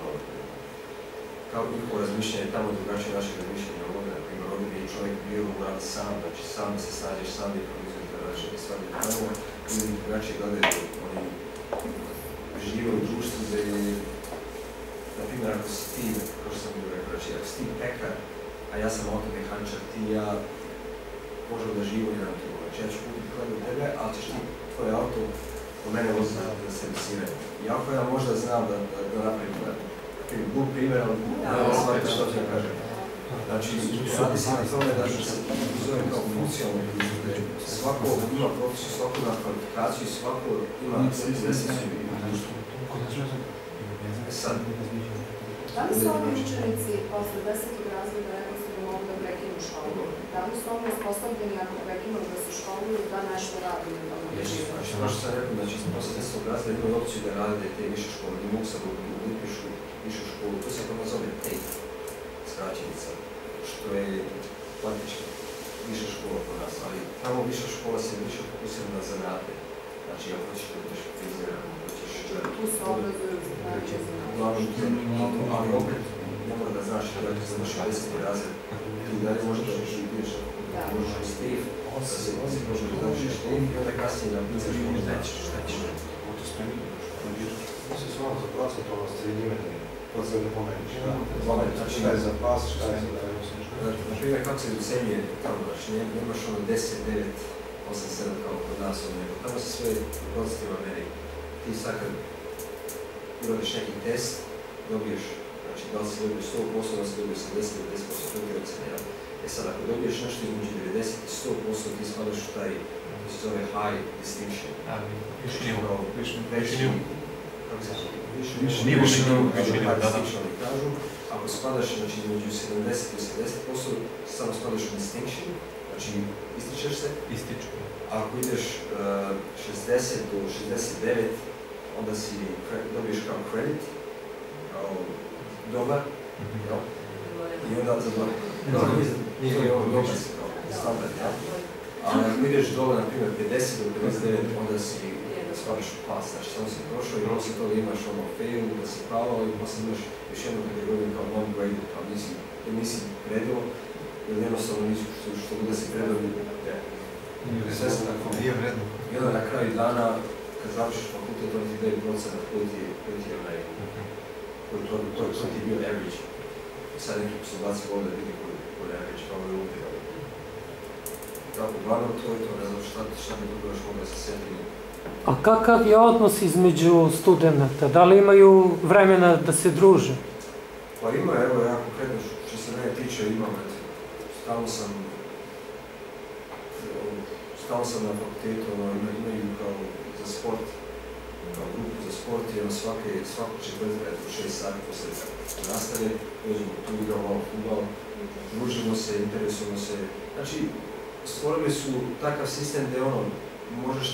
kao njihovo razmišljanje, tamo je drugačije naše razmišljanje ovdje, na primjer, ovdje bi čovjek bio uradi sam, znači sam se snađeš, sam bi proizvoj da različite stvari tamo, ili drugačije gledaju, oni žive u društvu gdje je, na primjer, ako si ti, kao što sam bio rekao, znači ako si ti pekar, a ja sam automehaničar, ti i ja možemo da živimo jedan tu, znači ja ću kupiti hleb u tebe, ali ćeš ti tvoj auto od mene voziti da se servisiraju. Iako ja možda znam da napravim hleb. Glup primjer, ali ne shvatite što ti ja kažem. Znači, radi se na tome da se zove kao funkcionalno društvo. Svako ima profesiju, svako ima kvalifikaciju, svako ima investiciju u društvu. Sad. Da li su ovi učenici posle 10. razreda rekli su da mogu da prekinu školu? Da li su oni uspostavljeni ako prekinu da se školuju da nešto radi? Znači, ono što sam rekao, znači, posle 10. razreda imaju opciju da rade te više škole, da mogu sad upišu višu školu, to se kod zove TAFE, skraćenica, što je praktički viša škola kod nas, ali tamo viša škola se više fokusira na zanate. Znači, ako hoćeš da budeš frizira, hoćeš... Tu se obrazuju za zanate. Uglavnom, ali opet ne mora da znaš da ti završi 10. razred, ti dalje možda da ideš možeš iz TAFE, da se možeš da završiš TAFE i onda kasnije da pisaš šta ćeš. To se s vama za procentualno srednjivanje, to se ne pomeniš. Znači, šta je za pas, šta je za tajnost? Na primjer, kako se ucenjuje tamo, znači nemaš ono 10, 9, 8, 7 kao kod nas, tamo se sve procentima meri. Ti sad kad uradiš neki test, dobiješ, znači da li si dobio 100%, da si dobio 80 ili 10%, to je ocene. E sad, ako dobiješ nešto između 90 i 100%, ti spadaš u taj, to se zove high distinction. Viši nivo. Viši nivo, kažu. Ako spadaš između 70 i 80%, samo spadaš u distinction, znači ističeš se. Ističu. Ako ideš 60 do 69, onda dobiješ kao credit, kao dobar, i onda za dobar. Nije dobar si kao standard, ali ako ideš dole, na primjer 50 do 59, onda si spadaš u pas, znači samo si prošao i osim toga imaš fail, da si pao i posle imaš još jednu kategoriju kao non-graded, kao nisi predao, ili jednostavno nisi što da si predao, sve se tako. I onda na kraju dana, kad završiš fakultet, oni ti daju procenat koji ti je bio average. Sad neki poslodavci vole da vidi koji je average, kao je uvijek. Tako, uglavnom to je to, ne znam šta bi dobro još mogla se sjetiti. A kakav je odnos između studenta? Da li imaju vremena da se druže? Pa ima, evo ja konkretno što se mene tiče imam, stalno sam stalno sam na fakultetu, imaju kao za sport, kao grupu za sport i svakog četvrtka je 6 sati posle nastave, dođemo tu, igramo malo fudbal, družimo se, interesujemo se. Znači, stvorili su takav sistem gdje možeš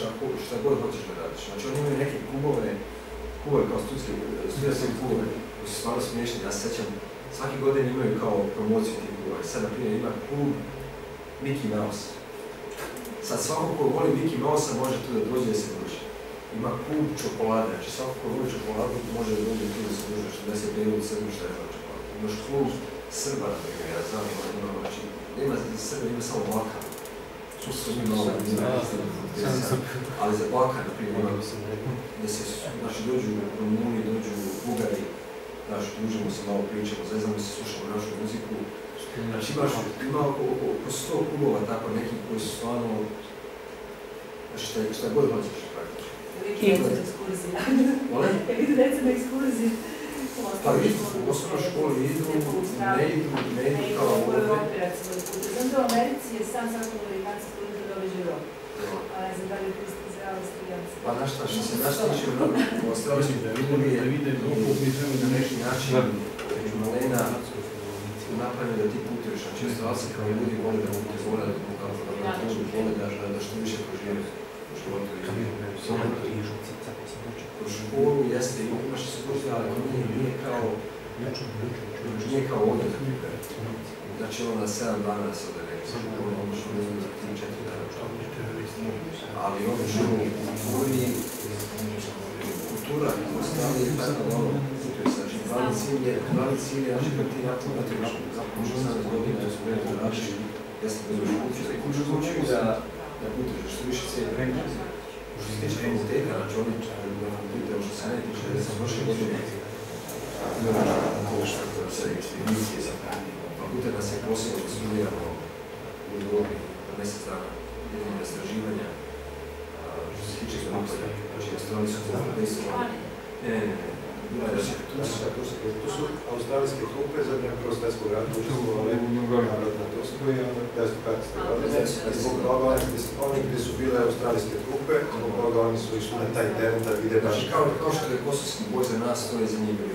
šta god hoćeš da radiš. Znači, oni imaju neke klubove kao studentske klubove, koji su stvarno smiješni. Ja se sjećam, svaki godin imaju kao promociju tih klubova. Sad, na primjer, ima klub Mickey Mouse. Sad, svako ko voli Mickey Mouse-a može tu da dođe da se druži. Ima klub čokolade, znači svako ko voli čokoladu može da dođe tu da se druži, što 10 delu u Srbu šta je za čokoladu. Imaš klub Srba, na primjer, ja znam, znači, nema Srba, ima samo Balkan. Tu su mi malo, ali za Balkan, na primjer, gdje se, znači, dođu Rumuni, dođu Bugari, znači, družimo se, malo pričamo, zezamo se, slušamo našu muziku. Znači, ima oko 100 klubova tako, neki koji su stvarno, znači, šta god hoćeš, praktično. Vidu deca na ekskurziji. Molim? Vidu deca na ekskurziji. Pa idu, u osnovnoj školi idu, ne idu kao ovdje. Znam da u Americi je sam svakog Amerikanci studenta doveđe rok. A ne znam da li je Kristi za Austrijanci. Pa znaš šta, što se naš tiče u australijskoj kulturi na neki način malena napravljaju da ti putuješ, znači australci kao ljudi vole da putuješ, vole da što više prožive u životu. U školu jeste, imaš se pusti, ali nije kao ovdje. Znači na 7 dana se ode neki, ono što ne znam za 3-4 dana. Ali ono što uvijek kultura u Australiji je tako da ono putuje. Znači glavni cilj je, znači kad ti napunati zapravo 18 godina da su vremena račiš, jeste da uzmeš kuću da putuješ, što više cijeli vremena. Što se tiče fakulteta, znači oni fakultete, što se ne tiče, da sam prošle godine imamo sve ekspedicije za fakultet nas je posao da studiramo u Europi na mjesec dana jednog istraživanja što se tiče zanupada. Znači, Australiji su zapravo To su australijske trupe za vrijeme Prvog svjetskog rata učestvovali na Turskoj i 1915. godine. Zbog toga oni gdje su bile australijske trupe, zbog toga oni su išli na taj teren da vide baš... Kao što je kosovski boj za nas, to je za njih bilo.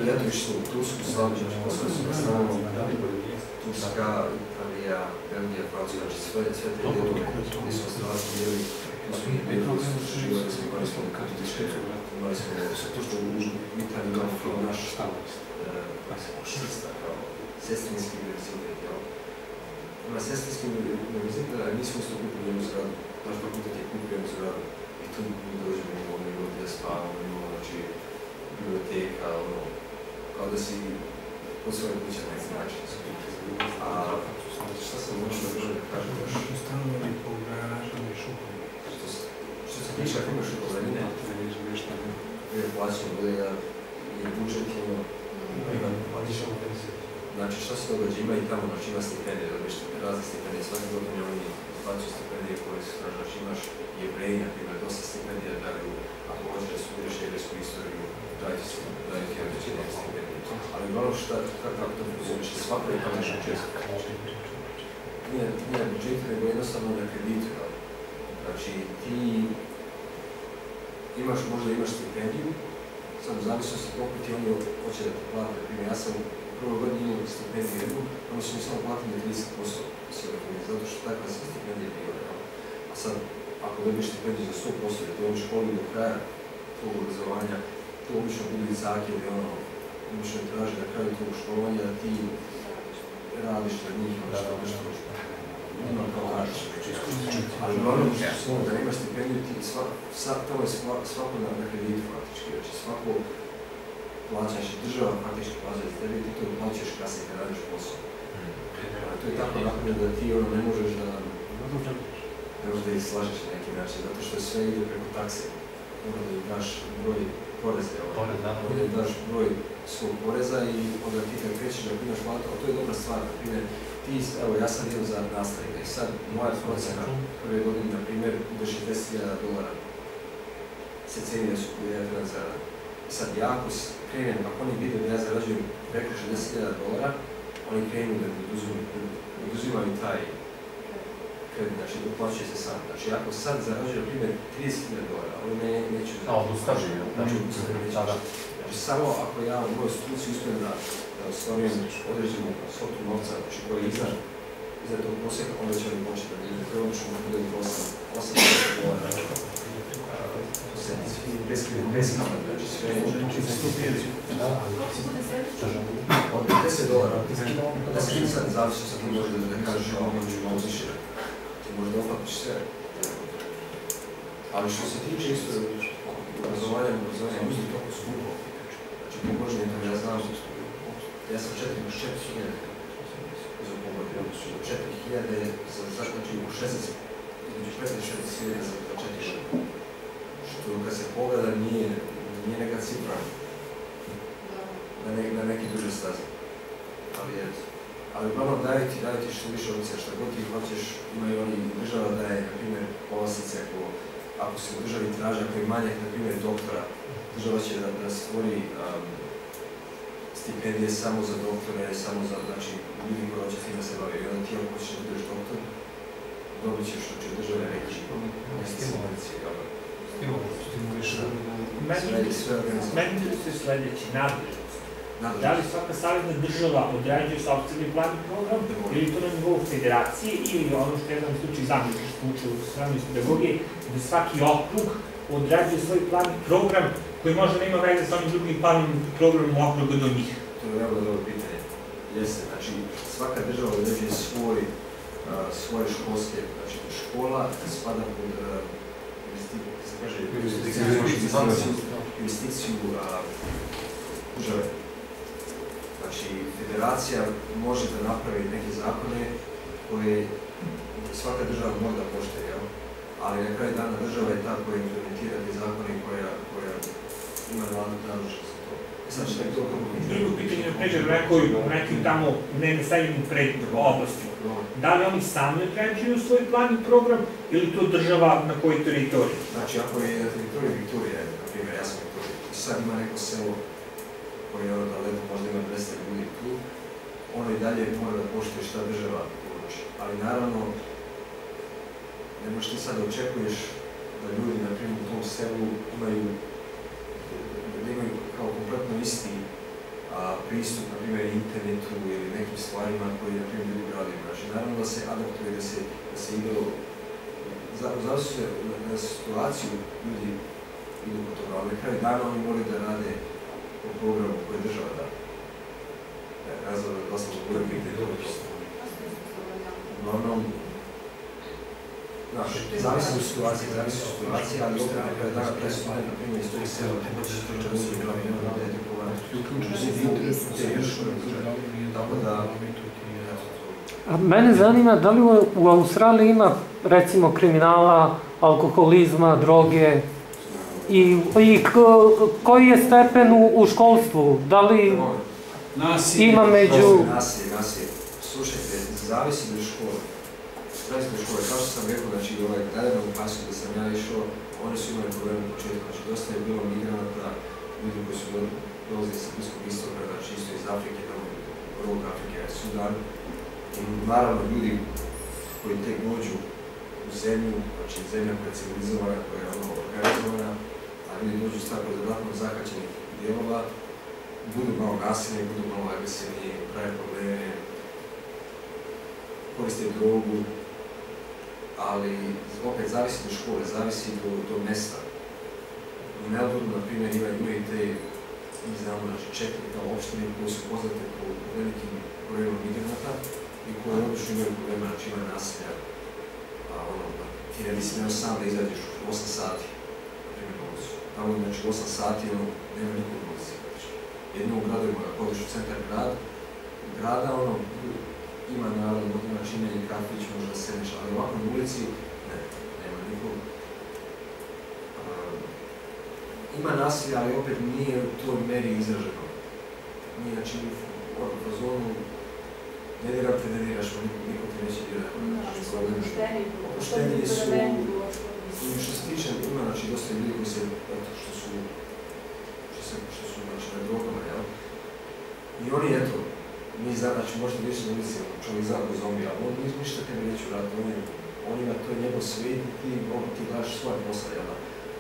Ljetoviš su u Tursku, Slaviđaš, Kosovo su nastavljamo Turska, Italija, Belgija, Francuska, znači sve te djelove gdje su australijski djeli. Tu su njih petili, su živali, smo imali smo katoličke, imali smo to što u Italiji imamo kao naš šista, kao sestrinski univerzitet, jel? Ima sestrinski univerzitet, ali mi smo isto kupili jednu zgradu, naš fakultet je kupio jednu zgradu i tu mi dođemo, imamo ljudi da spavamo, imamo, znači, biblioteka, ono, kao da si od svoje kuće na neki način. A šta sam možda da kažem još? Ustanovali po garažama i šukovima. Što se tiče ako imaš upoznanine, je plaćeno, bude je budžet, znači šta se događa, ima i tamo, znači ima stipendije, dobiješ razne stipendije, svake godine oni plaćaju stipendije koje su, znači imaš Jevreji, na primjer, dosta stipendija daju, ako hoćeš da studiraš jevrijsku istoriju, daju ti određene stipendije. Ali uglavnom kako to funkcioniše, svako je tamo nešto često. Nije na budžetu, nego jednostavno na kreditu. Znači ti možda imaš stipendiju, sad u zavisnosti koliko ti oni hoće da te plate. Primjer, ja sam u prvoj godini imao stipendiju jednu, oni su mi samo platili 30% zato što takva se stipendija bila. A sad, ako dobiješ stipendiju za 100%, jer to u školi do kraja tog obrazovanja, to obično bude i zahtjev i ono, obično traži na kraju tog školovanja da ti radiš na njih, nešto ima kao radiš. Ali uglavnom da imaš stipendiju, tamo je svako na kreditu faktički, znači svako plaćaš i država faktički plaća za tebi i ti to plaćaš kasnije kad radiš posao. To je tako napravljeno da ti ne možeš da ih slažeš na neki način, zato što sve ide preko takse. Mora da im daš broj poreza, mora da im daš broj svog poreza i onda ti kad krećeš da primaš platu, a to je dobra stvar, na primjer, evo ja sam idem za nastavnika i sad moja procena prve godine, na primjer, do $60,000 se ceni da su koji ja treba zaraditi. I sad ja ako krenem, ako oni vide da ja zarađujem preko $60,000, oni krenu da oduzimaju taj kredit, znači uplaćuje se sam. Znači ako sad zarađuje, na primjer, $30,000, oni neću odustavi, znači samo ako ja u mojoj struci uspijem da ostvarujem određenu svotu novca, znači koji je iza tog prosjeka, onda će oni početi da vidjeti. To je obično da bude $8,000. Bez kamata, znači sve je od $10. Da se sad zavisno sa tim možda da kažeš ovo ću malo više, ti možda oplatiš sve. Ali što se tiče isto obrazovanja je uzeti toliko skupo. Znači pomožnije to ja znam, ja sam 4,5 za pomožnije, 4.000 znači u 16, između 15 i 16.000 za 4 što kad se pogleda nije neka cifra na neki duže staze. Ali uglavnom daje ti što više opcija, što god ti hoćeš, imaju oni država daje, na primjer, povlastice ako se u državi traži, ako je manjak, na primjer, doktora, država će da stvori stipendije samo za doktore, samo za, znači, ljudi koji hoće s njima se baviti. I onda ti ako hoćeš da budeš doktor, dobit ćeš što će države reći, stimulancije, Meni interesuje sljedeći, nadležnost. Da li svaka savezna država određuje sopstveni plan i program, ili to na nivou federacije, ili ono što je jedan slučaj zamljiv, što smo učili u sravnju iz pedagogije, da svaki okrug određuje svoj plan i program koji možda nema veze sa onim drugim planom i programom okruga do njih. To je jako dobro pitanje. Jeste, znači svaka država određuje svoje školske, znači škola spada pod jurisdikciju države. Znači, federacija može da napravi neke zakone koje svaka država mora da poštuje, ali na kraju dana država je ta koja implementira te zakone koja ima nadležnost za to. Drugo pitanje je pređer nekim tamo nenaseljenim oblastima. Da li oni sami određuju svoj plan i program ili to država na kojoj teritoriji? Znači, ako je na teritoriji Viktorije, na primjer, ja sam Viktorije, i sad ima neko selo koje je daleko, možda ima 200 ljudi tu, ono i dalje mora da poštuje šta država odluči. Ali naravno, ne možeš ti sad očekuješ da ljudi, na primjer, u tom selu imaju kao kompletno isti pristup, na primjer, internetu ili nekim stvarima koji, na primjer, ljudi gradaju. Znači, naravno da se adaptuje, da se ide zavisno na situaciju ljudi idu po toga, ali na kraju dana oni moraju da rade po programu koje država da. Razlog da dosta bude pitanje to. Uglavnom, zavisi od situacije, ali opet na kraju dana presudne, na primjer, iz tog sela, da su glavni tako da... A mene zanima da li u Australiji ima recimo kriminala, alkoholizma, droge i koji je stepen u školstvu? Da li ima među... Nasilje. Slušajte, zavisi do škole. Kao što sam rekao, znači gledano u klasu da sam ja išao, oni su imali problem u početku. Znači dosta je bilo migranata, ljudi koji su dolazili sa Bliskog istoka, znači isto iz Afrike, Rog Afrike, Sudan. I naravno ljudi koji tek dođu u zemlju, znači zemlja koja je civilizovana, koja je organizovana, a ljudi dođu s tako dodatno zakaćenih dijelova, budu malo nasilni, budu malo agresivni, prave probleme, koriste drogu, ali opet zavisi do škole, zavisi do mesta. U Melbourneu, na primjer, imaju te, mi znamo, znači 4 kao opštine koje su poznate po velikim brojima migranata i koje obično imaju problema, znači ima nasilja. Ti ne bi smeo sam da izađeš u 8 sati, na primjer, na ulicu. Tamo, znači, 8 sati, nema nikog na ulici. Jedno u gradovima, ako odeš u centar grada, ima naravno, ima činjenje kafić, možda da sedneš, ali ovako na ulici, ne, nema nikog. Ima nasilja, ali opet nije u toj meri izraženo. Nije, znači, u fazonu, ne diram te, ne diraš, niko te neće dirati. Poštenije su, i što se tiče, ima, znači, dosta ljudi koji se, što su, znači, na drogama, jel? I oni, eto, mi znači možda više na ulici čovjek izgleda kao zombi, ali on ništa tebi neće uraditi, on ima, to je njegov svijet i ti gledaš svoje posla, jel da?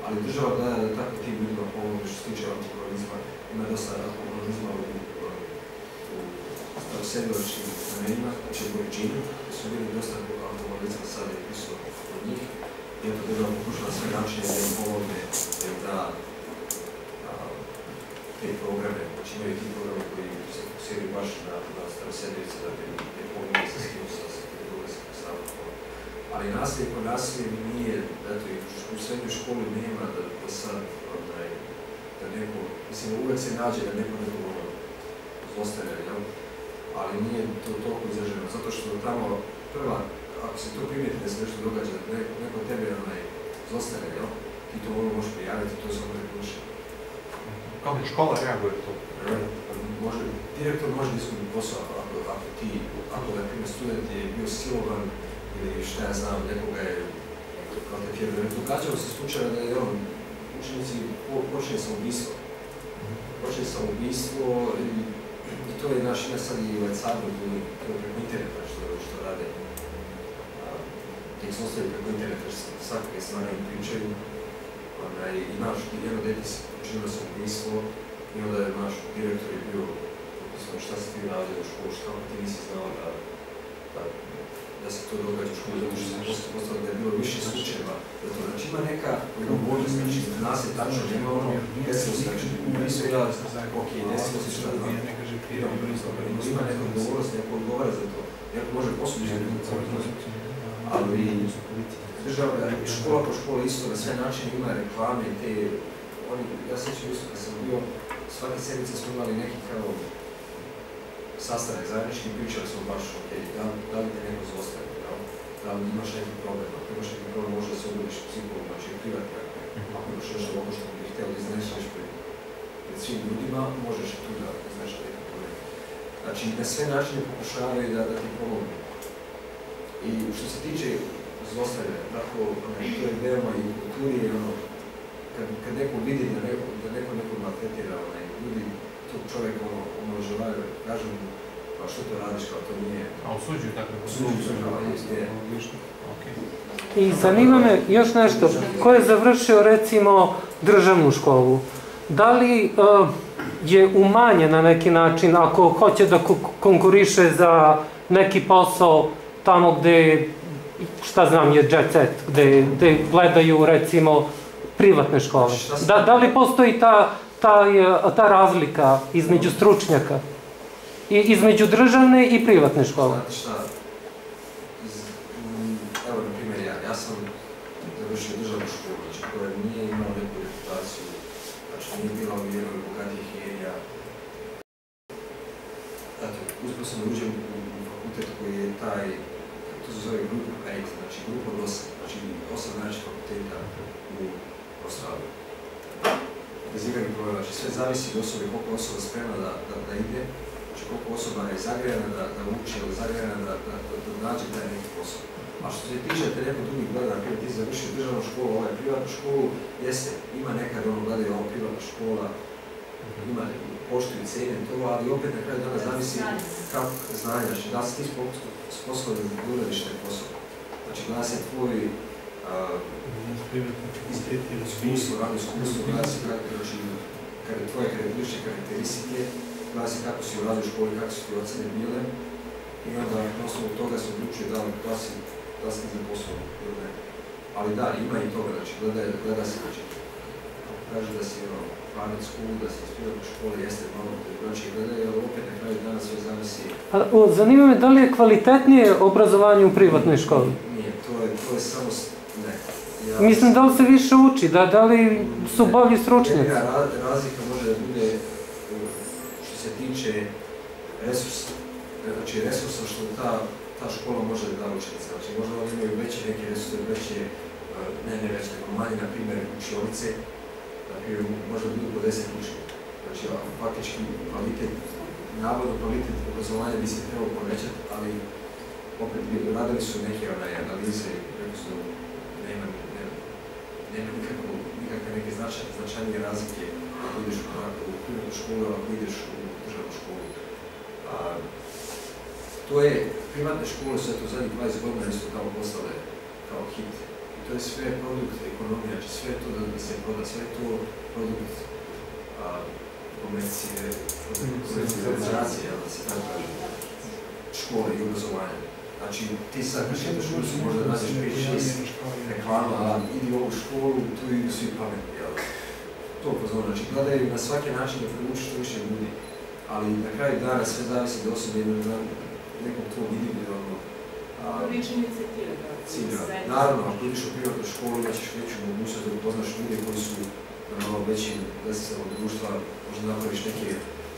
Ali država gleda da tako tim ljudima pomoći što se tiče alkoholizma, ima dosta alkoholizma u starosrednjoškim vremenima, znači u Boričinu, su bili dosta alkoholizma sad je prisutno od njih. I eto država pokušala sve načine da im pomogne, da im da te programe, znači imaju ti programe koji se fokusiraju baš na starosrednjovice, da bi pomoći sa svim stavkom. Ali nasilje po nasilje nije, eto i u srednjoj školi nema da sad, da neko, mislim uvek se nađe da neko zlostavlja, jel? Ali nije to toliko izraženo, zato što tamo prva, ako se to primijeti da se nešto događa, neko tebe zlostavlja, jel? Ti to možeš prijaviti, to je samo repušeno. Kako škola reaguje to? Direktor može da izgubiti posao ako ti, ako na primjer student je bio silovan ili šta ja znam, nekoga je kontaktirao. Događalo se slučaja da je učenici počeli sa ubijstvo i to je naš ime sad i ovaj Sabor, to je preko interneta što rade. Da ih zostavljaju preko interneta, svakakve stvari im pričaju. I naš jedno dete učinilo se ubijstvo i onda je naš direktor je bio šta si ti radio u školu, šta ti nisi znao da se to događa u školu, zato što se poslije postavilo da je bilo više slučajeva. Znači ima neka odgovornost, znači nas je tačno, nema desilo se, znači ubijstvo ja, ok, desilo se šta znam, ima neka odgovornost, neko odgovara za to, neko može poslužiti ali država, škola po školi isto, na sve načine ima reklame i te, ja sjećam isto kad sam bio, svake sedmice smo imali neki kao sastanak zajednički i pričali smo baš, ok, da li te neko zlostavlja, da li imaš neki problem, ako imaš neki problem možda da se obudiš psiholog, znači privatno, ako imaš nešto ovo što bih htjela da izneseš pred svim ljudima, možeš i tu da izneš neki problem. Znači, na sve načine pokušavaju da ti pomogu. I što se tiče zlostavljanja, tako, to je veoma i u kulturi, kad neko vidi da neko maltretira, ljudi tog čovjeka omalovažavaju, kažu mu, pa što to radiš, kao to nije. A osuđuju tako? I zanima me još nešto, ko je završio recimo državnu školu, da li je umanjen na neki način ako hoće da konkuriše za neki posao tamo gde, šta znam, je jet set, gde gledaju recimo privatne škole. Da li postoji ta razlika između stručnjaka, između državne i privatne škole? Znate šta, evo na primjer ja sam završio državnu školu, znači koja nije imala neku reputaciju, znači nije bila u jednoj bogatijih jerija. Eto, uspio sam da uđem u fakultet koji je taj, to se zove Group of 8, znači grupa od 8, znači 8 najvećih fakulteta u Australiji. Bez ikakvih problema, znači sve zavisi od osobe, koliko osoba spremna da ide, znači koliko osoba je zagrejana da uči ili zagrejana da nađe taj neki posao. A što se tiče te neko drugih gleda, na primjer ti završio državnu školu, privatnu školu, jeste, ima nekad gledaju ovo privatna škola, ima poštuju cijene to, ali opet na kraju dana zavisi kako znanje, znači da li si ti sposoban da uradiš taj posao. Znači gleda se tvoj iskustvo, radno iskustvo, gleda se tvoje lične karakteristike, gleda se kako si uradio u školi, kako su ti ocene bile i onda na osnovu toga se odlučuje da si ti za posao ili ne. Ali da, ima i toga, znači gleda se znači. Kaže da si private school, da si ispirao u školi, jeste malo drugačije gledaju, ali opet na kraju dana sve zavisi. Zanima me da li je kvalitetnije obrazovanje u privatnoj školi? Nije, to je samo, ne. Mislim da li se više uči, da li su bolji stručnjaci? Razlika može da bude što se tiče resursa, znači resursa što ta škola može da učenica, znači možda oni imaju veće neke resurse, veće, ne veće, nego manje, na primjer, učionice, možda budu po 10 učenika. Znači, faktički kvalitet, navodno kvalitet obrazovanja bi se trebalo povećati, ali opet radili su neke analize i rekli su nema nikakve neke značajnije razlike ako ideš u privatnu školu, ako ideš u državnu školu. to je, privatne škole su u zadnjih 20 godina isto kao postale kao hit. I to je sve produkt ekonomije, znači sve to da se proda, sve to produkt komercijalizacije, da se tako kaže, škole i obrazovanja. Znači, ti sad kad šetaš u školu možda nađeš 5-6 reklama, idi u ovu školu, tu idu svi pametni, jel? To pozorno, znači gledaju na svaki način da privuči što više ljudi, ali na kraju dana sve zavisi da osobe na nekom tvojom individualnom cilja. Naravno, ako ideš u privatnu školu, imaš veću mogućnost da upoznaš ljude koji su na malo većim lestvinom društva, možda napraviš neke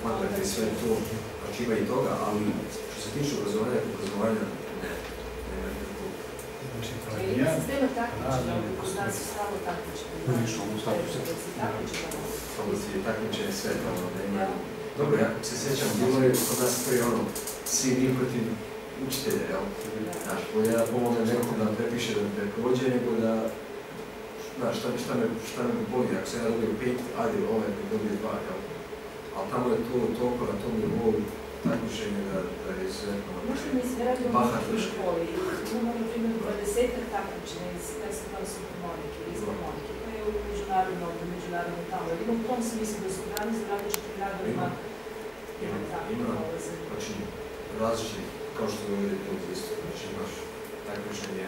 kontakte i sve to, znači ima i toga, ali što se tiče obrazovanja, ne, nema nikakvog. Ima sistema takmičenja, kod nas su stalno takmičenja. Takmičenje sve tamo, da ima. Dobro, ja se sjećam, bilo je kod nas prije ono, svi mi protiv učitelja, jel? Znaš, bolje da pomogne nekom da prepiše da me prođe, nego da, znaš, šta me boli, ako sam ja dobio 5, ajde, ovaj mi dobio 2, jel? Ali tamo je to toliko na tom nivou takmičenje da je izuzetno Možda mi se radimo u školi, imamo na primjer 20-ak takmičenja iz supermonike, iz harmonike, pa je u međunarodnom tamo. Ima u tom smislu da su grani za različitim gradovima ima takve polaze. Znači, različiti, kao što je ovdje to isto, znači imaš takmičenje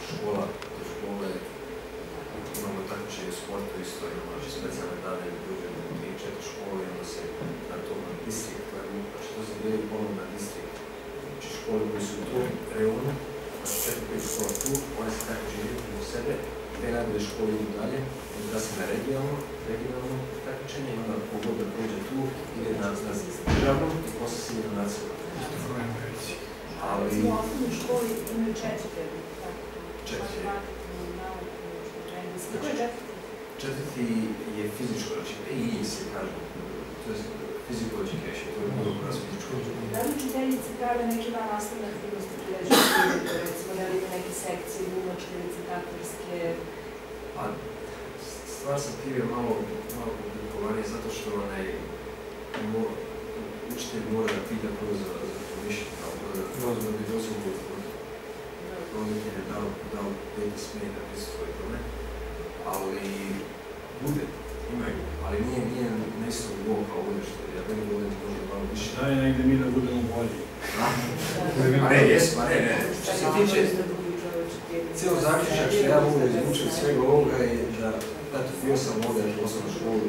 škola do škole, imamo takmičenje u sportu isto, imamo znači specijalne dane ili družene 3-4 škole, onda se na to na distrikt, znači to se dijeli ponovno na distrikt. Znači škole koje su u tom rejonu, znači 4-5 škola tu, one se takmičenje u sebe, te najbolje škole idu dalje, da se na regionalno takmičenje, onda kogod da prođe tu, ide na državno i posle se ide na nacionalno. Ali... U osnovnoj školi imaju 4 Kako je 4? 4 je fizičko, znači PI se kaže, to je physical education, to je bilo kod nas fizičko. Da li učiteljice prave neke van nastavne aktivnosti priređene, recimo da li ima neke sekcije, glumačke, recitatorske? Pa, stvar sa tim je malo komplikovanije zato što učitelj mora da pita prvo za to mišljenje, da bi dozvolu od roditelja dao dete smije da prisutuje tome, ali bude, imaju, ali nije na isto nivou kao ovdje što ja bih volim možda malo više. Daj negdje mi da budemo bolji. A ne, jesmo, ne. Što se tiče, cijelo zaključak što ja mogu izvučiti svega ovoga je da, eto, bio sam ovdje u osnovnoj školi,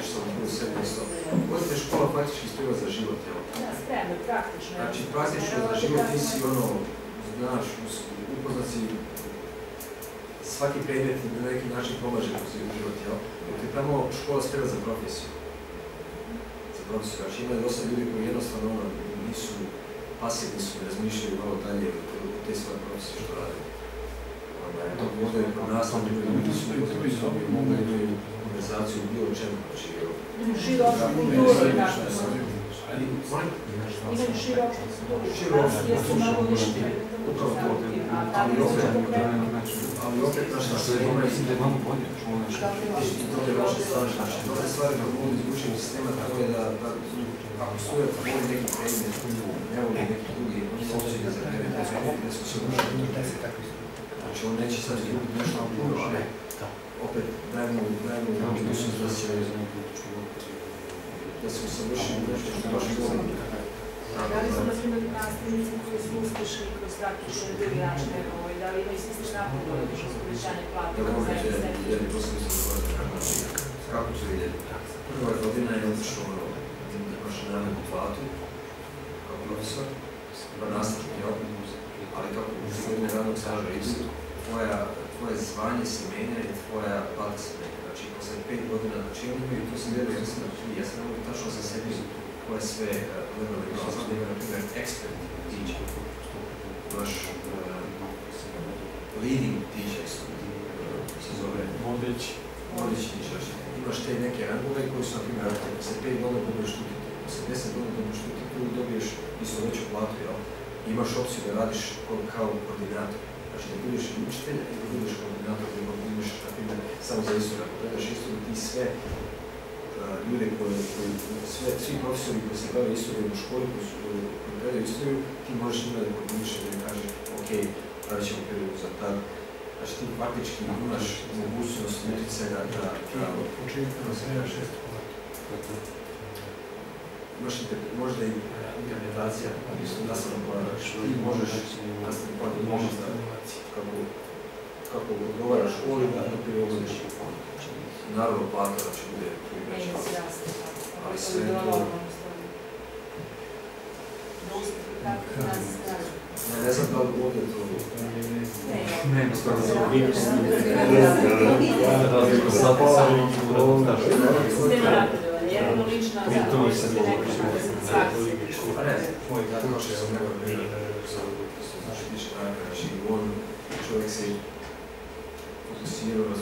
što sam u srednje isto. Vodite škola praktički sprema za život, jel? Da, spremno, praktično. Znači, praktično za život ti si ono, znaš, upoznat si svaki predmet na neki način pomaže kroz život, jel? Dok je tamo škola sprema za profesiju. Znači, ima dosta ljudi koji jednostavno nisu pasivni, su ne razmišljaju malo dalje u te svoje profesije što rade. Dok možda je kod nas, ljudi su mogu da imaju konverzaciju u bilo čemu, znači, široku kulturu i tako. Imaju široku kulturu, jesu malo više upravo to. Ali opet, što je dobro, mislim da imamo bolje. I to je vaše stvari, znači, dobre stvari da mogu izvučiti sistema, tako je da ako student voli neki predmet, ne voli neki drugi, on je opcije da zagrebe taj predmet, da su se ušli. Znači, on neće sad izgubiti nešto na puno, ali opet dajemo mogućnost da se usavršili nešto što baš voli. Da li su, na primjer, nastavnici koji su uspešni kroz praktične drugi način, da li imaju smisliš napad kroz povećanje plata? To sam mislila kako će vidjeti. Prva godina je otišao imaš narednu platu kao profesor, kao nastavnik, ali kako u godine radnog staža idu, tvoje zvanje se menja i tvoja plata se menja. Znači, posle 5 godina, znači oni imaju, to sam gledao, ja sam nemoj tačno sa sebi koje sve levelove imao. Znam da ima, na primjer, expert teacher, imaš leading teacher, se zove vodeći teacher. Imaš te neke rangove koji su, na primjer, posle 5 godina dobiješ tu titulu, posle 10 godina dobiješ tu titulu, dobiješ isto veću platu, jel? Imaš opciju da radiš kao koordinator. Znači da budeš i učitelj i da budeš koordinator, da budeš, na primjer, samo za isto. Ako gledaš isto, ti sve ljude koji svi profesori koji se bave istorijom u školi, koji predaju istoriju, ti možeš imati kod mišljenja da kažeš, ok, radit ćemo periodu za tad. Znači ti faktički imaš mogućnost utjecaja da imaš možda i interpretacija, nastavno plana, ti možeš nastavno plana, možeš da kako odgovaraš školi da prilagodiš. Naravno plata da će bude koji veća, ali sve to... Ne znam da li ovdje to... Ne, čovjek se fokusirao na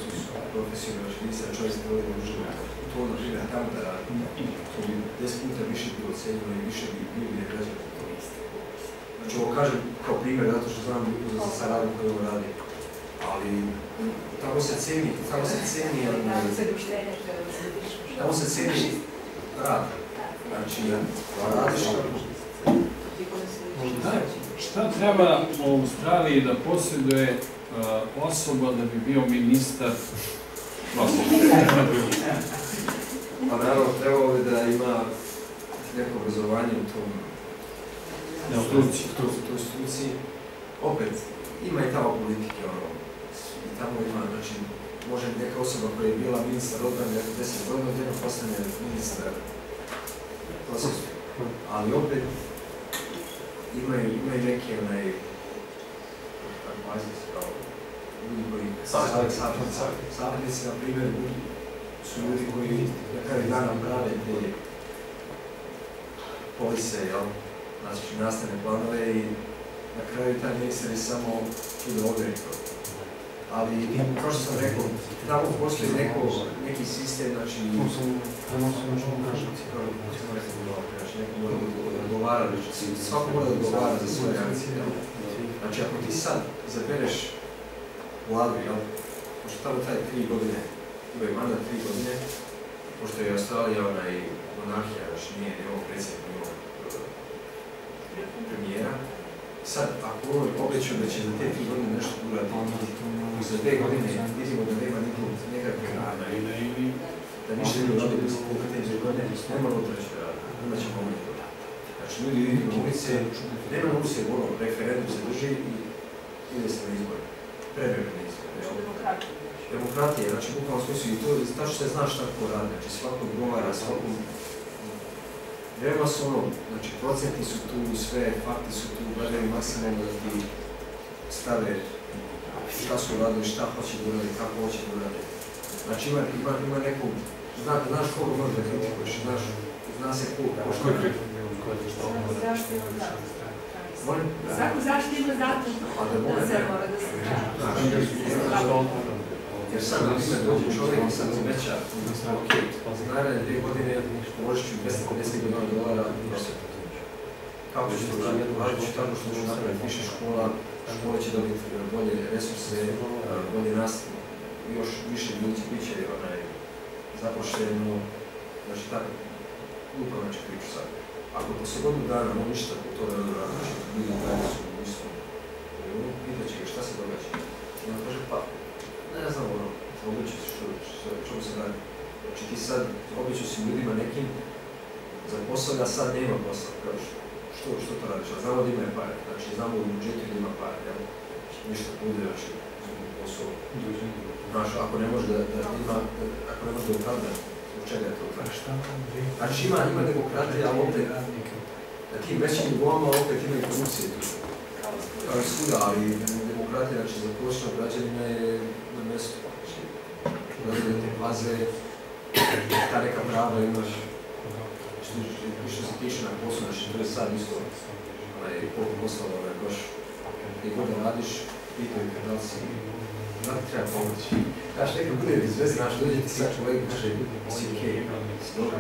profesionalno švica, čovjek se provede u životu. To, na primjer, tamo da radi, to bi 10 puta više bilo ocenjeno i više bi ljudi ne građali to. Znači, ovo kažem kao primjer, zato što znam da se radim koji ovo radi. Ali, tamo se ceni rad. Znači, radiš Šta treba u Australiji da posjeduje osoba da bi bio ministar prosvjete? Pa naravno, trebalo bi da ima neko obrazovanje u tom struci. Opet, ima i tamo politike, i tamo ima, znači, može neka osoba koja je bila ministar odbrane 10 godina, jedno postane ministar prosvjete. Ali opet, imaju neki ljudi koji savjetnici, na primjer, su ljudi koji na kraju dana prave te polise, znači nastavne planove i na kraju taj ministar je samo čudo odrekao. Ali, kao što sam rekao, tamo postoji neki sistem, znači, neko mora da odgovara, svako mora da odgovara za svoje reakcije. Znači, ako ti sad zabereš vladu, pošto tamo taj 3 godine, imaju mandat 3 godine, pošto je Australija i monarhija, znači nije ovog predsjednika, nije ovog premijera, sad, ako on obećao da će za te 3 godine nešto uraditi, i za 2 godine vidimo da nema nekakve rada, da ništa ne uradili za te 2 godine, ne mora otraći da radi, onda ćemo ovdje to. Znači, ljudi idu na ulice, nema na ulice, referendum se drži i ide se na izbore. Prevremene izbore. Demokratija, znači, u bukvalnom smislu i to, tačno se zna šta ko radi, znači, svako odgovara, svako... Veoma su znači, procenti su tu, sve fakti su tu, gledaju maksimalno da ti stave šta su radili, šta hoće da uradi, kako hoće da uradi. Znači, ima neku, znaš koga možeš da kritikuješ, zna se koga. Svaku zaštitu ima zato da se mora da se jer sad, na primjer, dođe čovjek i sad zmeća, ok, za naredne 2 godine uložit ću $250 miliona prosvjetu. Kako ću to raditi? Radit ću tako što ću napraviti više škola, škole će dobiti bolje resurse, bolje nastavu, još više ljudi bit će zapošteno, znači tako, upravo ću priču sad. Ako poslije godinu dana on ništa od toga ne radi, znači ljudi gledali su u istom, pitat će ga šta se događa. I on kaže, pa, ne znam, običu si što se radi. Znači ti sad običu si ljudima nekim za posao da sad nema posao. Što to radiš? Znamo da ima pare, znači znamo u budžetu da ima pare, jel? Ništa bude, znači, posao. Znaš, ako ne može da upravda, zbog čega je to tako? Znači ima demokratija, ali opet, na tim većim nivoama opet ima i korupcije tu. Kao i svuda, ali demokratija, znači za prosječnog građanina je na mjestu. Da te paze, ta neka prava imaš, što se tiče na poslu, znači to je sad isto, koliko poslova baš, gdje god da radiš, pitaju te da li si, da ti treba pomoći. Znaš, neko bude iz veze, znaš, dođe ti sad čovjek i kaže, si okej, si dobro.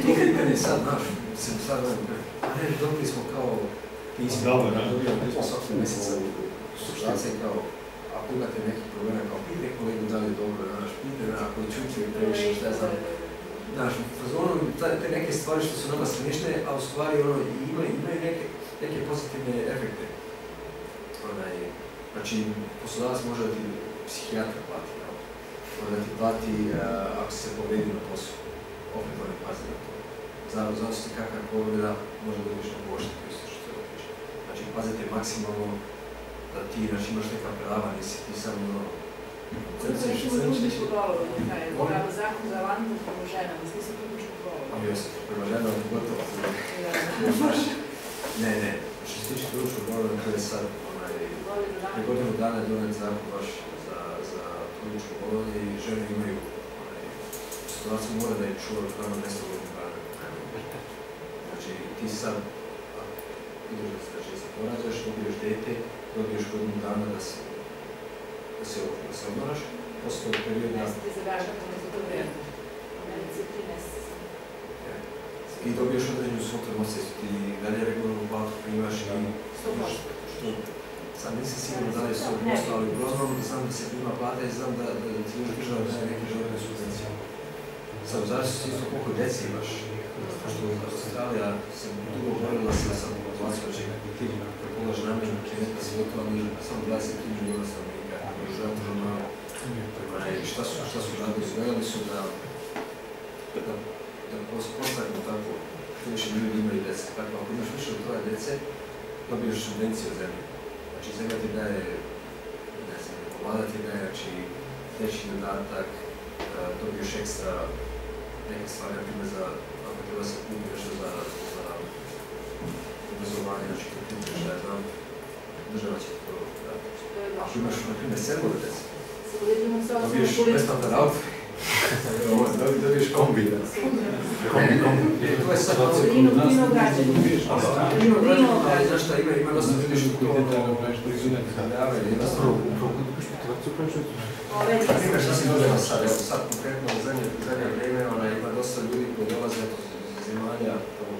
To pitanje sad, znaš, sam sad, a ne, dobili smo kao pismo, dobili smo svakog mjeseca substacije kao, ako imate neki problema, kao pitaj kolegu da li je dobro, znaš, pitaj, ako Znaš, te neke stvari što su nama smiješne, a u stvari imaju neke pozitivne efekte. Znači, poslodavac može da ti psihijatra plati, može da ti plati ako se povedi na poslu. Opet on ne pazi na to. Zavisi kakva povreda može da budeš na pošti, isto što se opiše. Znači, pazite maksimalno da ti imaš neka prava, nisi ti samo To je trudničko bolovanje, pravo zakon za vantu prema ženama, u smislu trudničko bolovanje. A jesu, prema ženama gotovo. Ne, što se tiče trudničkog bolovanja, to je sad pre godinu dana je donet zakon baš za trudničko bolovanje i žene imaju situaciju mora da je čuvar pravo mjesto godinu dana. Znači, ti sad ideš da se porađaš, dobiješ dete, dobiješ godinu dana da se odmoraš, posle tog perioda... Mjesto ti zagaža to mjesto to vrijeme. Medici 3 mjeseca. I dobiješ određenu svotu mjesecu, ti dalje regularnu platu primaš i... 100%. Sad nisam sigurno da li je 100%, ali uglavnom znam da se prima plata i znam da ti još država da neke životne subvencije. Sad, u zavisnosti isto koliko djece imaš, što u Australija se dugo govorila sa populacijom, da će ti prepolaž namježno kinetka svijeta, ali samo 23 milijuna stanovnika, koji je želno malo. Šta su radili? Gledali su da postavimo tako, što više ljudi imaju djece. Tako, ako imaš više od troje djece, dobiješ subvenciju od zemlje. Znači, zemlja ti daje, ne znam, vlada ti daje, znači, dječji dodatak, dobiješ ekstra neke stvari, na primjer, ako treba se kupi nešto za obrazovanje, znači, kad ti šta ja znam, država će to dati. Ako imaš, na primjer, 7 djece, dobiješ besplatan auto, dobiješ kombi. To je sad malo znaš šta, ima dosta ljudi što to proizvodavaju, jednostavno. Šta si dodala sad? Evo sad konkretno u zadnje vrijeme ima dosta ljudi koji dolaze iz zemalja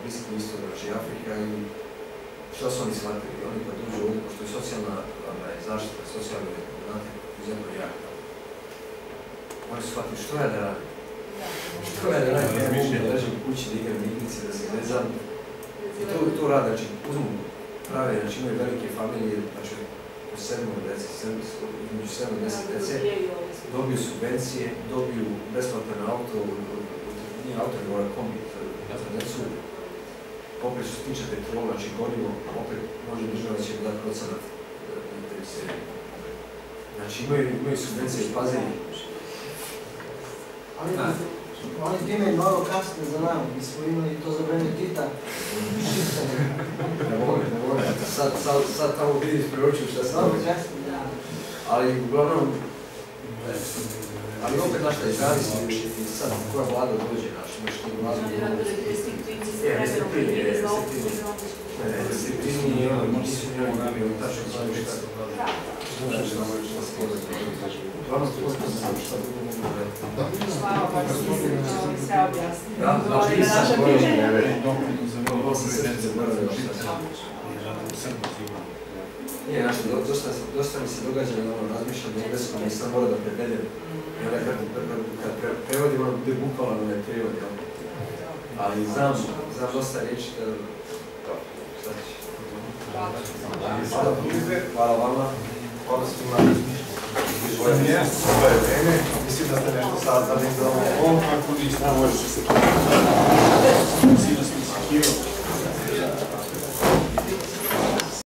Bliskog istoka, znači Afrika i šta su oni shvatili? Oni kad dođu ovdje, pošto je socijalna zaštita, socijalni dodatak u zemlju jako. Oni su shvatili što ja da radim? Što ja da radim? Ja mogu da ležim u kući, da igram igrice, da se vezam. I to rade, znači uzmu prave, znači imaju velike familije, znači po 7 djece, između 7 i 10 djece, dobiju subvencije, dobiju besplatan auto, nije auto, nego kombi za djecu. Opet što se tiče petrola, znači gorivo, opet može država će dati procenat da im se... Znači imaju subvencije, pazi. Oni time i malo kasne za nama, mi smo imali to za vreme Tita. Ne vole, sad tamo vidiš preočuju šta se događa. Ali uglavnom, ali opet našta je zavisi i sad koja vlada dođe naš, imaš tu vladu. Restriktivni je ono, nisu njoj nabili, tačno znaju šta se događa. Uglavnom sposobno šta drugo mogu gledati. Hvala, pa si sve objasnili. Da, znači i sad ovo sam se zaboravio šta se. Nije, znači, dosta mi se događa na ono razmišljam na engleskom i sam mora da prevedem. I onda kad prevodim, ono bude bukvalan onaj prevod, jel? Ali znam dosta riječi da... Šta ćeš? Hvala vama. Hvala svima. Svoje vreme. Mislim da ste nešto saznali za ovo. Ako nisam, možeš se...